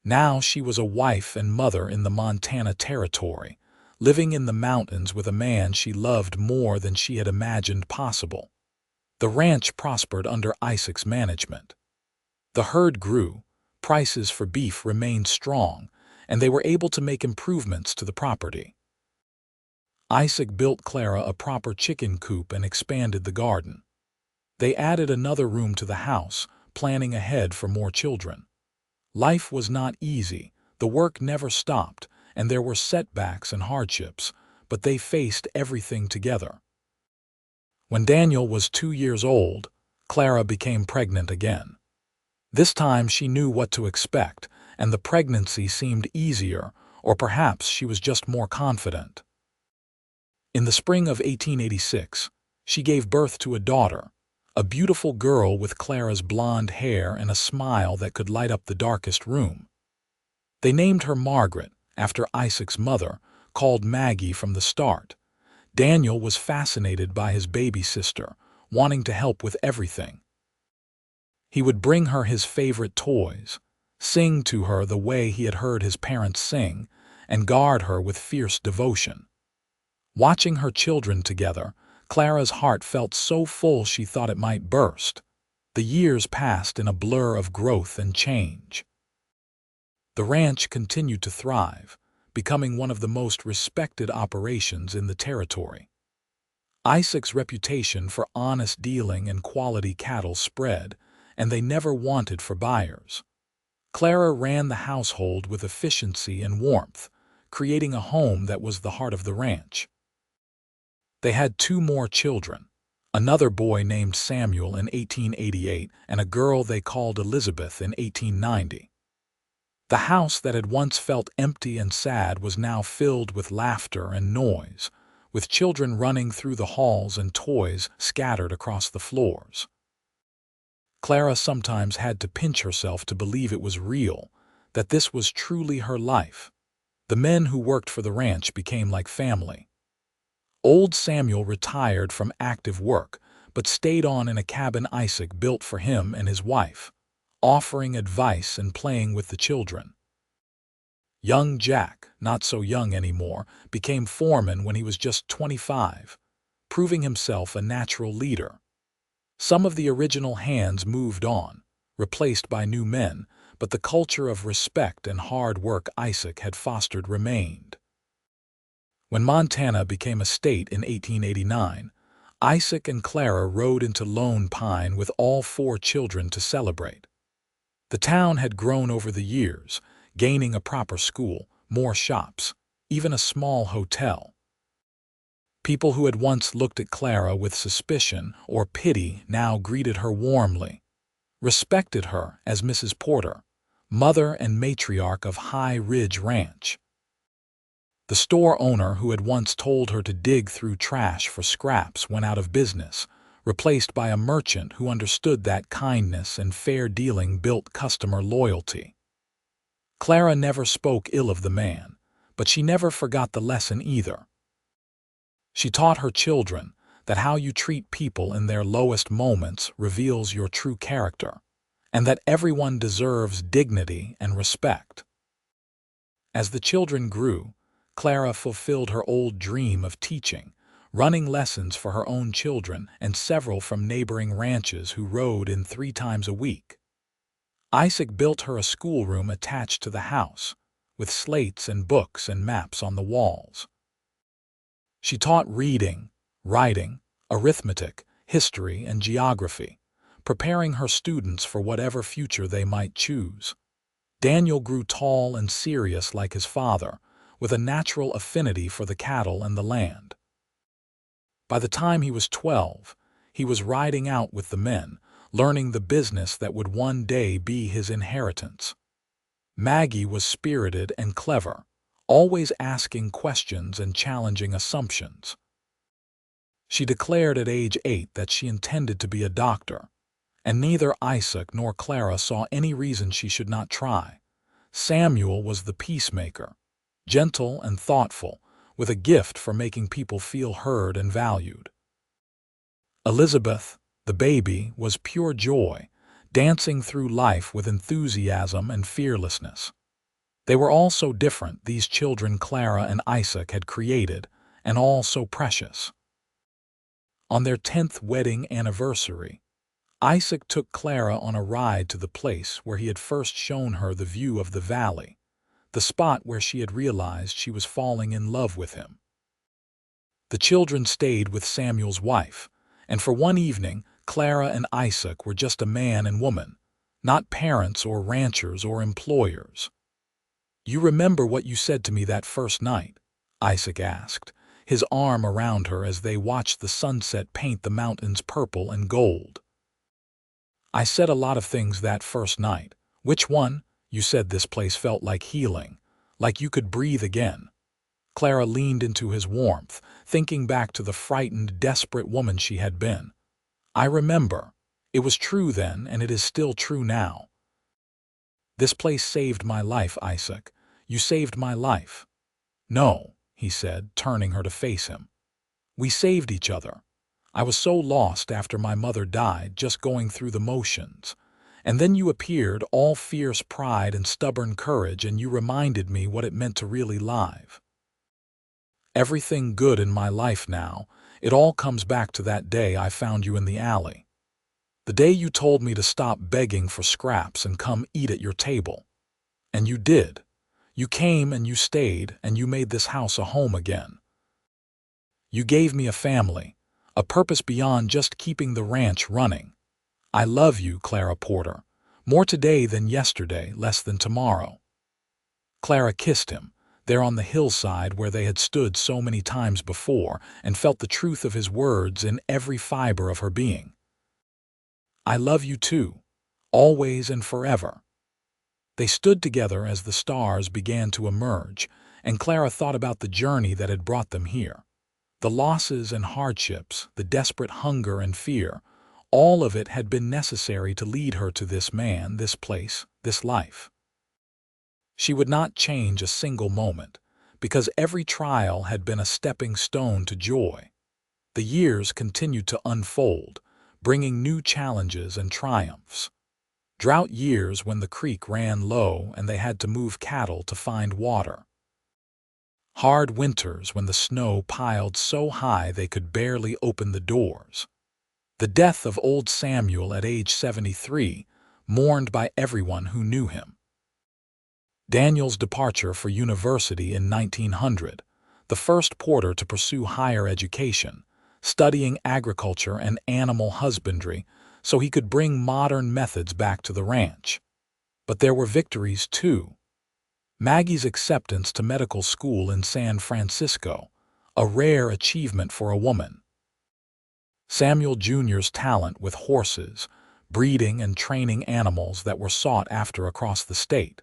Now she was a wife and mother in the Montana Territory, living in the mountains with a man she loved more than she had imagined possible. The ranch prospered under Isaac's management. The herd grew, prices for beef remained strong, and they were able to make improvements to the property. Isaac built Clara a proper chicken coop and expanded the garden. They added another room to the house, planning ahead for more children. Life was not easy, the work never stopped, and there were setbacks and hardships, but they faced everything together. When Daniel was 2 years old, Clara became pregnant again. This time she knew what to expect, and the pregnancy seemed easier, or perhaps she was just more confident. In the spring of 1886, she gave birth to a daughter, a beautiful girl with Clara's blonde hair and a smile that could light up the darkest room. They named her Margaret, after Isaac's mother, called Maggie from the start. Daniel was fascinated by his baby sister, wanting to help with everything. He would bring her his favorite toys, sing to her the way he had heard his parents sing, and guard her with fierce devotion. Watching her children together, Clara's heart felt so full she thought it might burst. The years passed in a blur of growth and change. The ranch continued to thrive, becoming one of the most respected operations in the territory. Isaac's reputation for honest dealing and quality cattle spread, and they never wanted for buyers. Clara ran the household with efficiency and warmth, creating a home that was the heart of the ranch. They had 2 more children, another boy named Samuel in 1888 and a girl they called Elizabeth in 1890. The house that had once felt empty and sad was now filled with laughter and noise, with children running through the halls and toys scattered across the floors. Clara sometimes had to pinch herself to believe it was real, that this was truly her life. The men who worked for the ranch became like family. Old Samuel retired from active work, but stayed on in a cabin Isaac built for him and his wife, offering advice and playing with the children. Young Jack, not so young anymore, became foreman when he was just 25, proving himself a natural leader. Some of the original hands moved on, replaced by new men, but the culture of respect and hard work Isaac had fostered remained. When Montana became a state in 1889, Isaac and Clara rode into Lone Pine with all 4 children to celebrate. The town had grown over the years, gaining a proper school, more shops, even a small hotel. People who had once looked at Clara with suspicion or pity now greeted her warmly, respected her as Mrs. Porter, mother and matriarch of High Ridge Ranch. The store owner who had once told her to dig through trash for scraps went out of business, replaced by a merchant who understood that kindness and fair dealing built customer loyalty. Clara never spoke ill of the man, but she never forgot the lesson either. She taught her children that how you treat people in their lowest moments reveals your true character, and that everyone deserves dignity and respect. As the children grew, Clara fulfilled her old dream of teaching, running lessons for her own children and several from neighboring ranches who rode in 3 times a week. Isaac built her a schoolroom attached to the house, with slates and books and maps on the walls. She taught reading, writing, arithmetic, history, and geography, preparing her students for whatever future they might choose. Daniel grew tall and serious like his father, with a natural affinity for the cattle and the land. By the time he was 12, he was riding out with the men, learning the business that would one day be his inheritance. Maggie was spirited and clever, always asking questions and challenging assumptions. She declared at age 8 that she intended to be a doctor, and neither Isaac nor Clara saw any reason she should not try. Samuel was the peacemaker, gentle and thoughtful, with a gift for making people feel heard and valued. Elizabeth, the baby, was pure joy, dancing through life with enthusiasm and fearlessness. They were all so different, these children Clara and Isaac had created, and all so precious. On their 10th wedding anniversary, Isaac took Clara on a ride to the place where he had first shown her the view of the valley, the spot where she had realized she was falling in love with him. The children stayed with Samuel's wife, and for one evening, Clara and Isaac were just a man and woman, not parents or ranchers or employers. "You remember what you said to me that first night?" Isaac asked, his arm around her as they watched the sunset paint the mountains purple and gold. "I said a lot of things that first night." "Which one?" "You said this place felt like healing, like you could breathe again." Clara leaned into his warmth, thinking back to the frightened, desperate woman she had been. "I remember. It was true then, and it is still true now." "This place saved my life, Isaac. You saved my life." "No," he said, turning her to face him. "We saved each other. I was so lost after my mother died, just going through the motions. And then you appeared, all fierce pride and stubborn courage, and you reminded me what it meant to really live. Everything good in my life now, it all comes back to that day I found you in the alley. The day you told me to stop begging for scraps and come eat at your table. And you did. You came and you stayed, and you made this house a home again. You gave me a family, a purpose beyond just keeping the ranch running. I love you, Clara Porter, more today than yesterday, less than tomorrow." Clara kissed him, there on the hillside where they had stood so many times before, and felt the truth of his words in every fiber of her being. "I love you too, always and forever." They stood together as the stars began to emerge, and Clara thought about the journey that had brought them here. The losses and hardships, the desperate hunger and fear, all of it had been necessary to lead her to this man, this place, this life. She would not change a single moment, because every trial had been a stepping stone to joy. The years continued to unfold, bringing new challenges and triumphs. drought years when the creek ran low and they had to move cattle to find water, hard winters when the snow piled so high they could barely open the doors, the death of old Samuel at age 73, mourned by everyone who knew him, Daniel's departure for university in 1900, the first porter to pursue higher education, studying agriculture and animal husbandry so he could bring modern methods back to the ranch. But there were victories too. Maggie's acceptance to medical school in San Francisco, a rare achievement for a woman. Samuel Jr.'s talent with horses, breeding and training animals that were sought after across the state.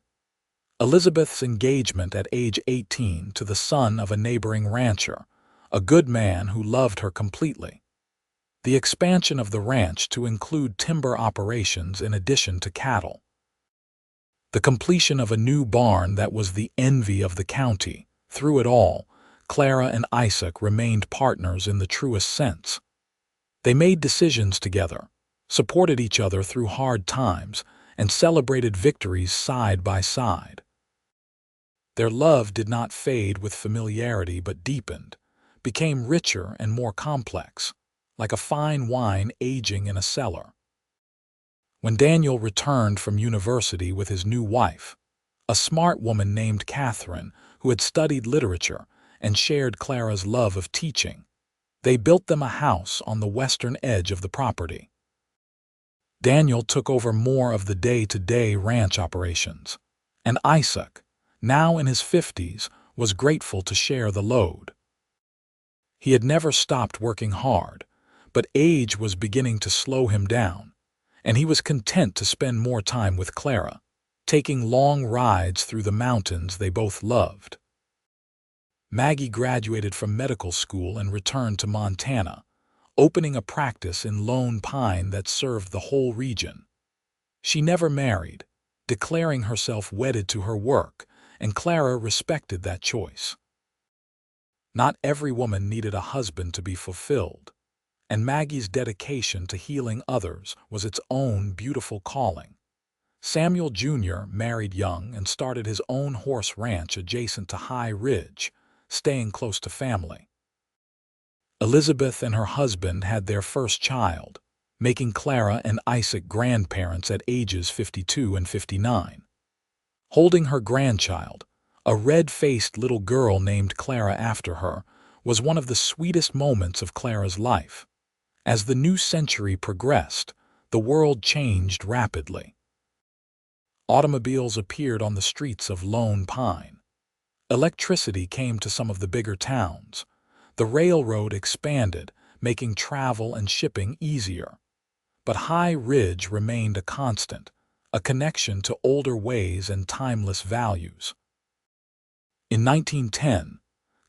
Elizabeth's engagement at age 18 to the son of a neighboring rancher, a good man who loved her completely. The expansion of the ranch to include timber operations in addition to cattle. The completion of a new barn that was the envy of the county. Through it all, Clara and Isaac remained partners in the truest sense. They made decisions together, supported each other through hard times, and celebrated victories side by side. Their love did not fade with familiarity but deepened, became richer and more complex, like a fine wine aging in a cellar. When Daniel returned from university with his new wife, a smart woman named Catherine who had studied literature and shared Clara's love of teaching, they built them a house on the western edge of the property. Daniel took over more of the day-to-day ranch operations, and Isaac, now in his 50s, was grateful to share the load. He had never stopped working hard, but age was beginning to slow him down, and he was content to spend more time with Clara, taking long rides through the mountains they both loved. Maggie graduated from medical school and returned to Montana, opening a practice in Lone Pine that served the whole region. She never married, declaring herself wedded to her work, and Clara respected that choice. Not every woman needed a husband to be fulfilled, and Maggie's dedication to healing others was its own beautiful calling. Samuel Jr. married young and started his own horse ranch adjacent to High Ridge, staying close to family. Elizabeth and her husband had their first child, making Clara and Isaac grandparents at ages 52 and 59. Holding her grandchild, a red-faced little girl named Clara after her, was one of the sweetest moments of Clara's life. As the new century progressed, the world changed rapidly. Automobiles appeared on the streets of Lone Pine. Electricity came to some of the bigger towns. The railroad expanded, making travel and shipping easier. But High Ridge remained a constant, a connection to older ways and timeless values. In 1910,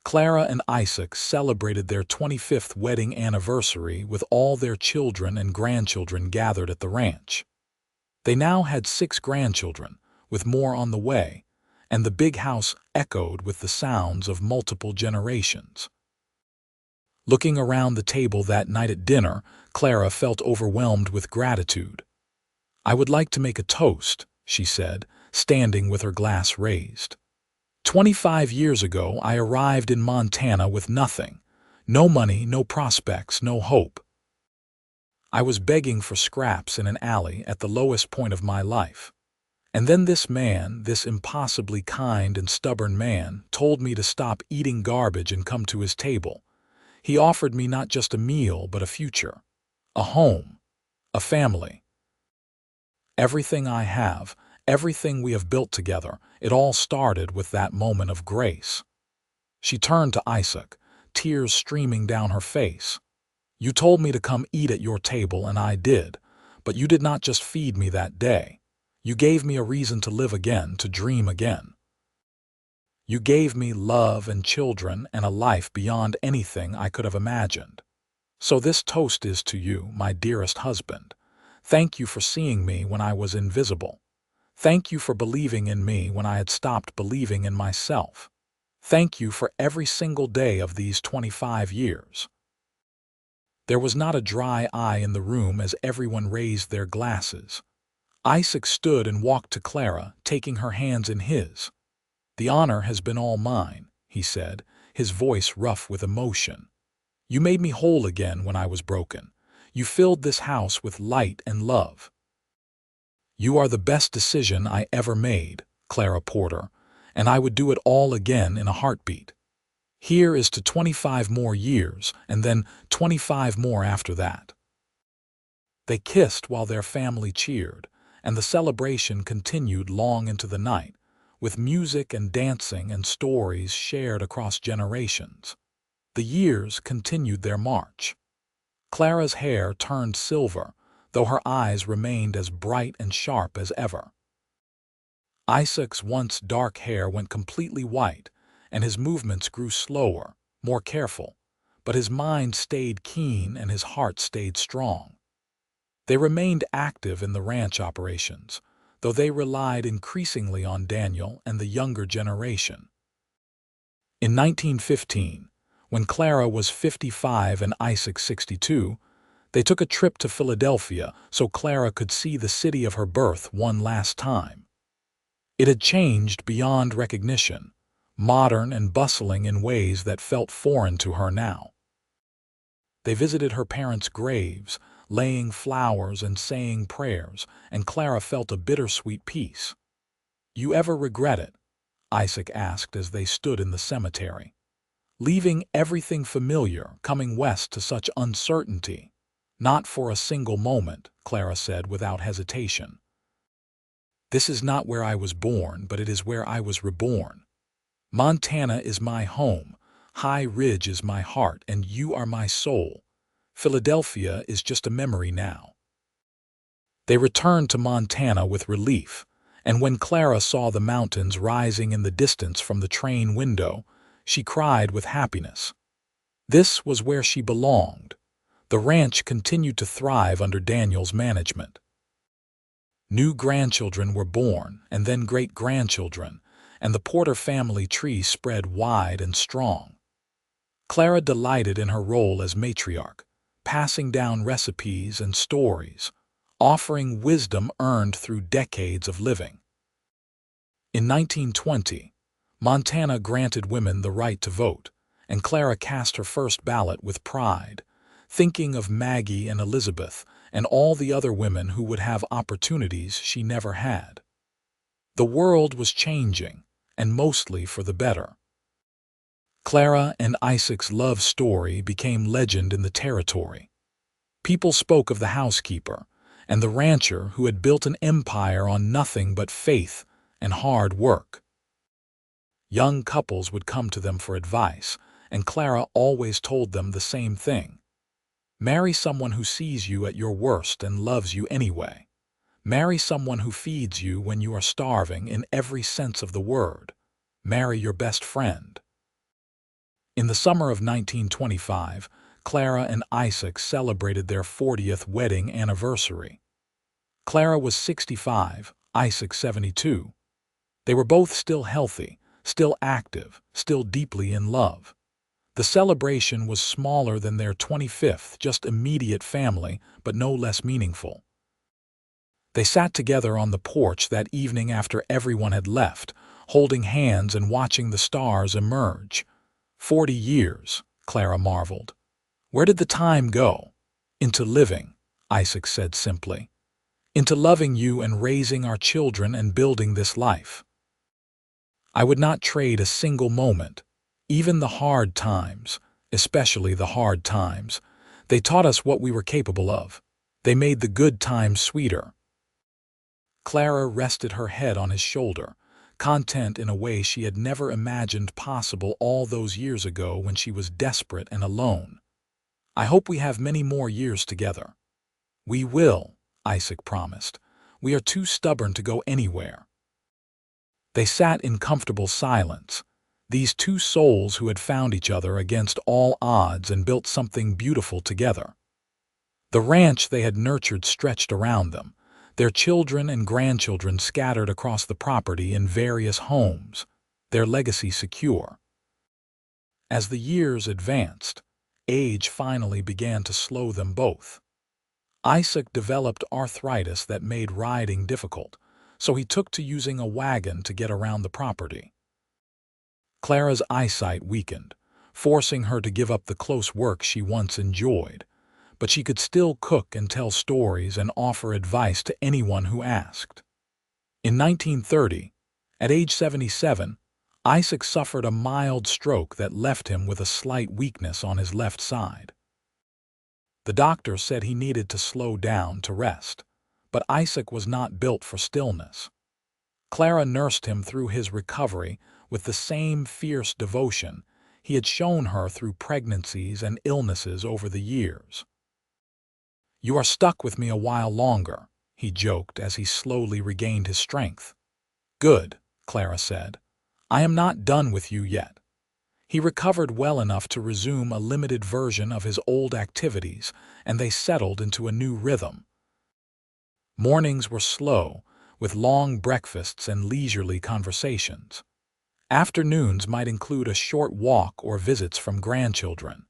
Clara and Isaac celebrated their 25th wedding anniversary with all their children and grandchildren gathered at the ranch. They now had 6 grandchildren, with more on the way, and the big house echoed with the sounds of multiple generations. Looking around the table that night at dinner, Clara felt overwhelmed with gratitude. "I would like to make a toast," she said, standing with her glass raised. 25 years ago, I arrived in Montana with nothing. No money, no prospects, no hope. I was begging for scraps in an alley at the lowest point of my life. And then this man, this impossibly kind and stubborn man, told me to stop eating garbage and come to his table. He offered me not just a meal, but a future, a home, a family. Everything I have, everything we have built together, it all started with that moment of grace." She turned to Isaac, tears streaming down her face. "You told me to come eat at your table, and I did, but you did not just feed me that day. You gave me a reason to live again, to dream again. You gave me love and children and a life beyond anything I could have imagined. So this toast is to you, my dearest husband. Thank you for seeing me when I was invisible. Thank you for believing in me when I had stopped believing in myself. Thank you for every single day of these 25 years." There was not a dry eye in the room as everyone raised their glasses. Isaac stood and walked to Clara, taking her hands in his. "The honor has been all mine," he said, his voice rough with emotion. "You made me whole again when I was broken. You filled this house with light and love. You are the best decision I ever made, Clara Porter, and I would do it all again in a heartbeat. Here is to 25 more years, and then 25 more after that." They kissed while their family cheered, and the celebration continued long into the night, with music and dancing and stories shared across generations. The years continued their march. Clara's hair turned silver, though her eyes remained as bright and sharp as ever. Isaac's once dark hair went completely white, and his movements grew slower, more careful, but his mind stayed keen and his heart stayed strong. They remained active in the ranch operations, though they relied increasingly on Daniel and the younger generation. In 1915, when Clara was 55 and Isaac 62, they took a trip to Philadelphia so Clara could see the city of her birth one last time. It had changed beyond recognition, modern and bustling in ways that felt foreign to her now. They visited her parents' graves, laying flowers and saying prayers, and Clara felt a bittersweet peace. "You ever regret it?" Isaac asked as they stood in the cemetery. "Leaving everything familiar, coming west to such uncertainty." "Not for a single moment," Clara said without hesitation. "This is not where I was born, but it is where I was reborn. Montana is my home, High Ridge is my heart, and you are my soul. Philadelphia is just a memory now." They returned to Montana with relief, and when Clara saw the mountains rising in the distance from the train window, she cried with happiness. This was where she belonged. The ranch continued to thrive under Daniel's management. New grandchildren were born, and then great-grandchildren, and the Porter family tree spread wide and strong. Clara delighted in her role as matriarch, passing down recipes and stories, offering wisdom earned through decades of living. In 1920, Montana granted women the right to vote, and Clara cast her first ballot with pride, thinking of Maggie and Elizabeth and all the other women who would have opportunities she never had. The world was changing, and mostly for the better. Clara and Isaac's love story became legend in the territory. People spoke of the housekeeper and the rancher who had built an empire on nothing but faith and hard work. Young couples would come to them for advice, and Clara always told them the same thing. Marry someone who sees you at your worst and loves you anyway. Marry someone who feeds you when you are starving in every sense of the word. Marry your best friend. In the summer of 1925, Clara and Isaac celebrated their 40th wedding anniversary. Clara was 65, Isaac 72. They were both still healthy, still active, still deeply in love. The celebration was smaller than their 25th, just immediate family, but no less meaningful. They sat together on the porch that evening after everyone had left, holding hands and watching the stars emerge. 40 years, Clara marveled. Where did the time go? Into living, Isaac said simply. Into loving you and raising our children and building this life. I would not trade a single moment. Even the hard times, especially the hard times, they taught us what we were capable of. They made the good times sweeter. Clara rested her head on his shoulder, content in a way she had never imagined possible all those years ago when she was desperate and alone. I hope we have many more years together. We will, Isaac promised. We are too stubborn to go anywhere. They sat in comfortable silence, these two souls who had found each other against all odds and built something beautiful together. The ranch they had nurtured stretched around them, their children and grandchildren scattered across the property in various homes, their legacy secure. As the years advanced, age finally began to slow them both. Isaac developed arthritis that made riding difficult, so he took to using a wagon to get around the property. Clara's eyesight weakened, forcing her to give up the close work she once enjoyed, but she could still cook and tell stories and offer advice to anyone who asked. In 1930, at age 77, Isaac suffered a mild stroke that left him with a slight weakness on his left side. The doctor said he needed to slow down to rest, but Isaac was not built for stillness. Clara nursed him through his recovery with the same fierce devotion he had shown her through pregnancies and illnesses over the years. "You are stuck with me a while longer," he joked as he slowly regained his strength. "Good," Clara said. "I am not done with you yet." He recovered well enough to resume a limited version of his old activities, and they settled into a new rhythm. Mornings were slow, with long breakfasts and leisurely conversations. Afternoons might include a short walk or visits from grandchildren.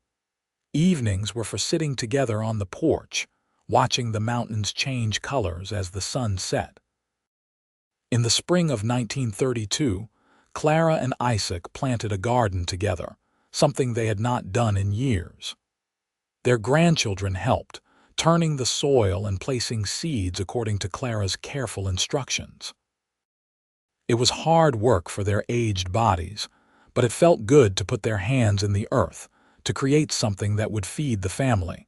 Evenings were for sitting together on the porch, watching the mountains change colors as the sun set. In the spring of 1932, Clara and Isaac planted a garden together, something they had not done in years. Their grandchildren helped, turning the soil and placing seeds according to Clara's careful instructions. It was hard work for their aged bodies, but it felt good to put their hands in the earth, to create something that would feed the family.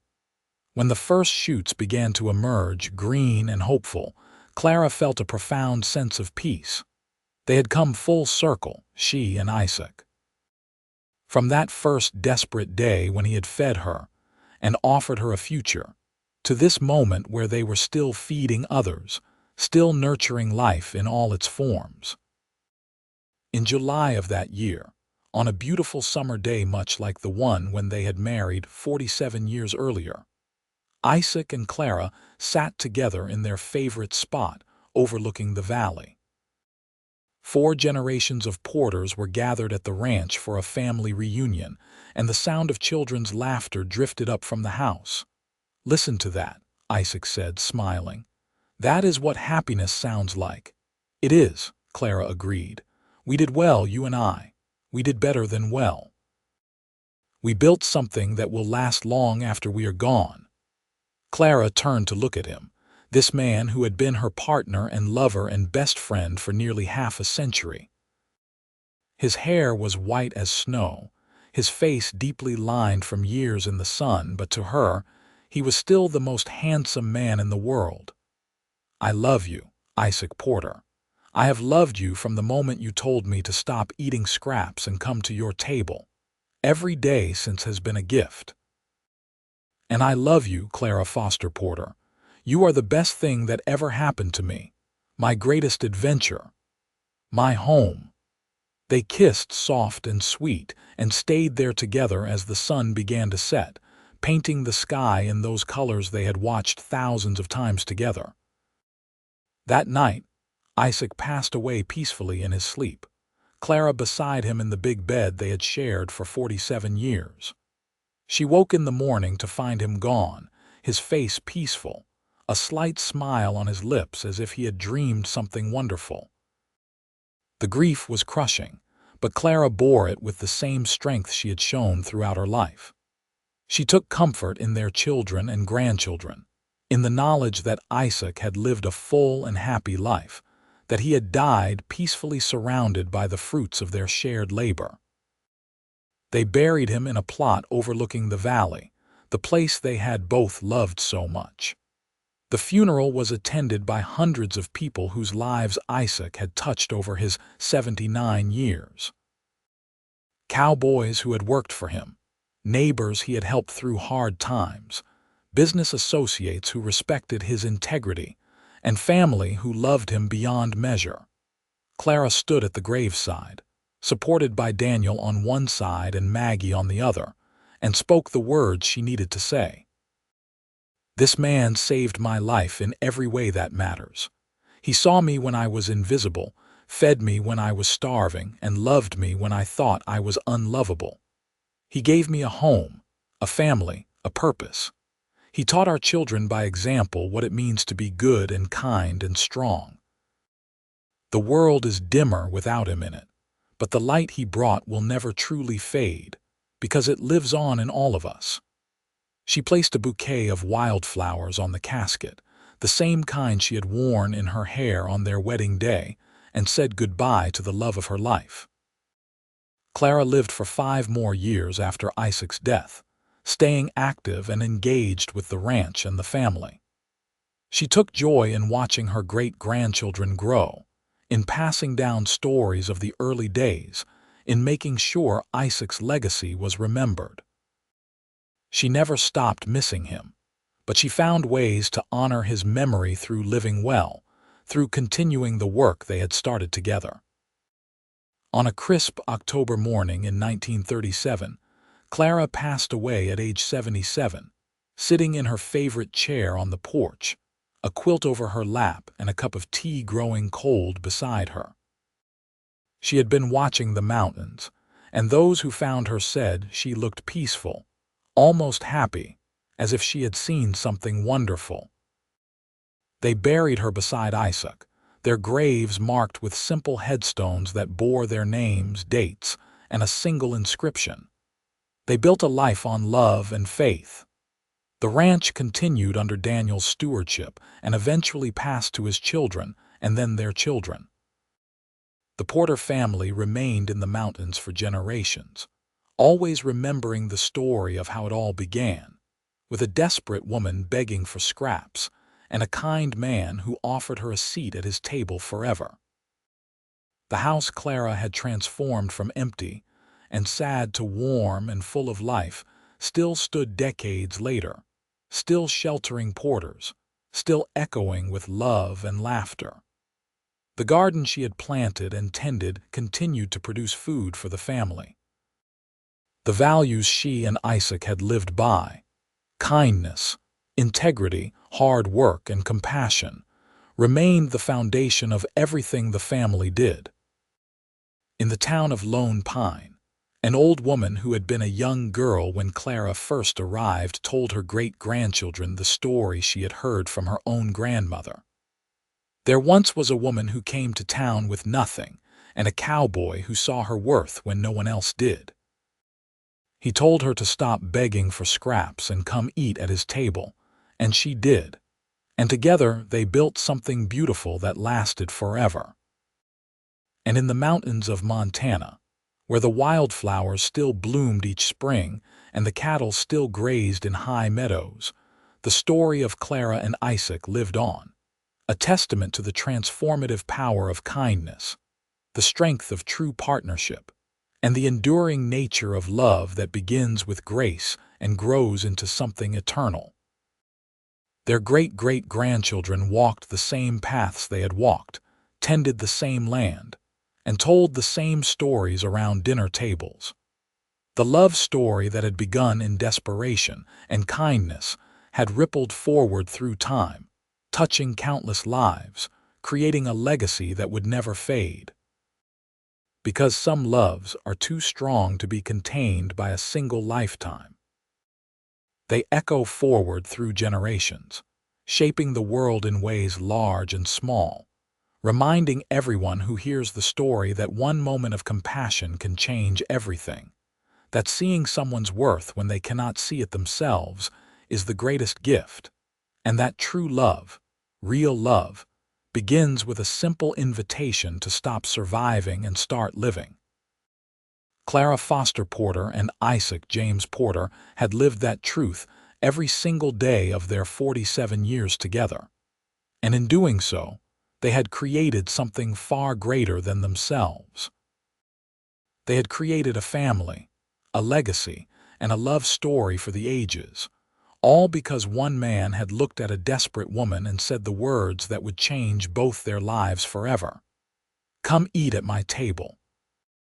When the first shoots began to emerge, green and hopeful, Clara felt a profound sense of peace. They had come full circle, she and Isaac. From that first desperate day when he had fed her and offered her a future, to this moment where they were still feeding others, still nurturing life in all its forms. In July of that year, on a beautiful summer day much like the one when they had married 47 years earlier, Isaac and Clara sat together in their favorite spot overlooking the valley. 4 generations of Porters were gathered at the ranch for a family reunion, and the sound of children's laughter drifted up from the house. "Listen to that," Isaac said, smiling. "That is what happiness sounds like." "It is," Clara agreed. "We did well, you and I. We did better than well. We built something that will last long after we are gone." Clara turned to look at him, this man who had been her partner and lover and best friend for nearly half a century. His hair was white as snow, his face deeply lined from years in the sun, but to her, he was still the most handsome man in the world. "I love you, Isaac Porter. I have loved you from the moment you told me to stop eating scraps and come to your table. Every day since has been a gift. And I love you, Clara Foster Porter. You are the best thing that ever happened to me, my greatest adventure, my home." They kissed soft and sweet and stayed there together as the sun began to set, painting the sky in those colors they had watched thousands of times together. That night, Isaac passed away peacefully in his sleep, Clara beside him in the big bed they had shared for 47 years. She woke in the morning to find him gone, his face peaceful, a slight smile on his lips as if he had dreamed something wonderful. The grief was crushing, but Clara bore it with the same strength she had shown throughout her life. She took comfort in their children and grandchildren, in the knowledge that Isaac had lived a full and happy life, that he had died peacefully surrounded by the fruits of their shared labor. They buried him in a plot overlooking the valley, the place they had both loved so much. The funeral was attended by hundreds of people whose lives Isaac had touched over his 79 years. Cowboys who had worked for him, neighbors he had helped through hard times, business associates who respected his integrity, and family who loved him beyond measure. Clara stood at the graveside, supported by Daniel on one side and Maggie on the other, and spoke the words she needed to say. "This man saved my life in every way that matters. He saw me when I was invisible, fed me when I was starving, and loved me when I thought I was unlovable. He gave me a home, a family, a purpose. He taught our children by example what it means to be good and kind and strong. The world is dimmer without him in it, but the light he brought will never truly fade, because it lives on in all of us. She placed a bouquet of wildflowers on the casket, the same kind she had worn in her hair on their wedding day, and said goodbye to the love of her life. Clara lived for 5 more years after Isaac's death, staying active and engaged with the ranch and the family. She took joy in watching her great-grandchildren grow, in passing down stories of the early days, in making sure Isaac's legacy was remembered. She never stopped missing him, but she found ways to honor his memory through living well, through continuing the work they had started together. On a crisp October morning in 1937, Clara passed away at age 77, sitting in her favorite chair on the porch, a quilt over her lap and a cup of tea growing cold beside her. She had been watching the mountains, and those who found her said she looked peaceful, almost happy, as if she had seen something wonderful. They buried her beside Isaac, their graves marked with simple headstones that bore their names, dates, and a single inscription. They built a life on love and faith. The ranch continued under Daniel's stewardship and eventually passed to his children and then their children. The Porter family remained in the mountains for generations, always remembering the story of how it all began, with a desperate woman begging for scraps and a kind man who offered her a seat at his table forever. The house Clara had transformed from empty and sad to warm and full of life still stood decades later, still sheltering Porters, still echoing with love and laughter. The garden she had planted and tended continued to produce food for the family. The values she and Isaac had lived by, kindness, integrity, hard work, and compassion, remained the foundation of everything the family did. In the town of Lone Pine, an old woman who had been a young girl when Clara first arrived told her great-grandchildren the story she had heard from her own grandmother. There once was a woman who came to town with nothing, and a cowboy who saw her worth when no one else did. He told her to stop begging for scraps and come eat at his table, and she did, and together they built something beautiful that lasted forever. And in the mountains of Montana, where the wildflowers still bloomed each spring and the cattle still grazed in high meadows, the story of Clara and Isaac lived on, a testament to the transformative power of kindness, the strength of true partnership, and the enduring nature of love that begins with grace and grows into something eternal. Their great-great-grandchildren walked the same paths they had walked, tended the same land, and told the same stories around dinner tables. The love story that had begun in desperation and kindness had rippled forward through time, touching countless lives, creating a legacy that would never fade. Because some loves are too strong to be contained by a single lifetime. They echo forward through generations, shaping the world in ways large and small, reminding everyone who hears the story that one moment of compassion can change everything, that seeing someone's worth when they cannot see it themselves is the greatest gift, and that true love, real love, begins with a simple invitation to stop surviving and start living. Clara Foster Porter and Isaac James Porter had lived that truth every single day of their 47 years together, and in doing so, they had created something far greater than themselves. They had created a family, a legacy, and a love story for the ages, all because one man had looked at a desperate woman and said the words that would change both their lives forever. "Come eat at my table,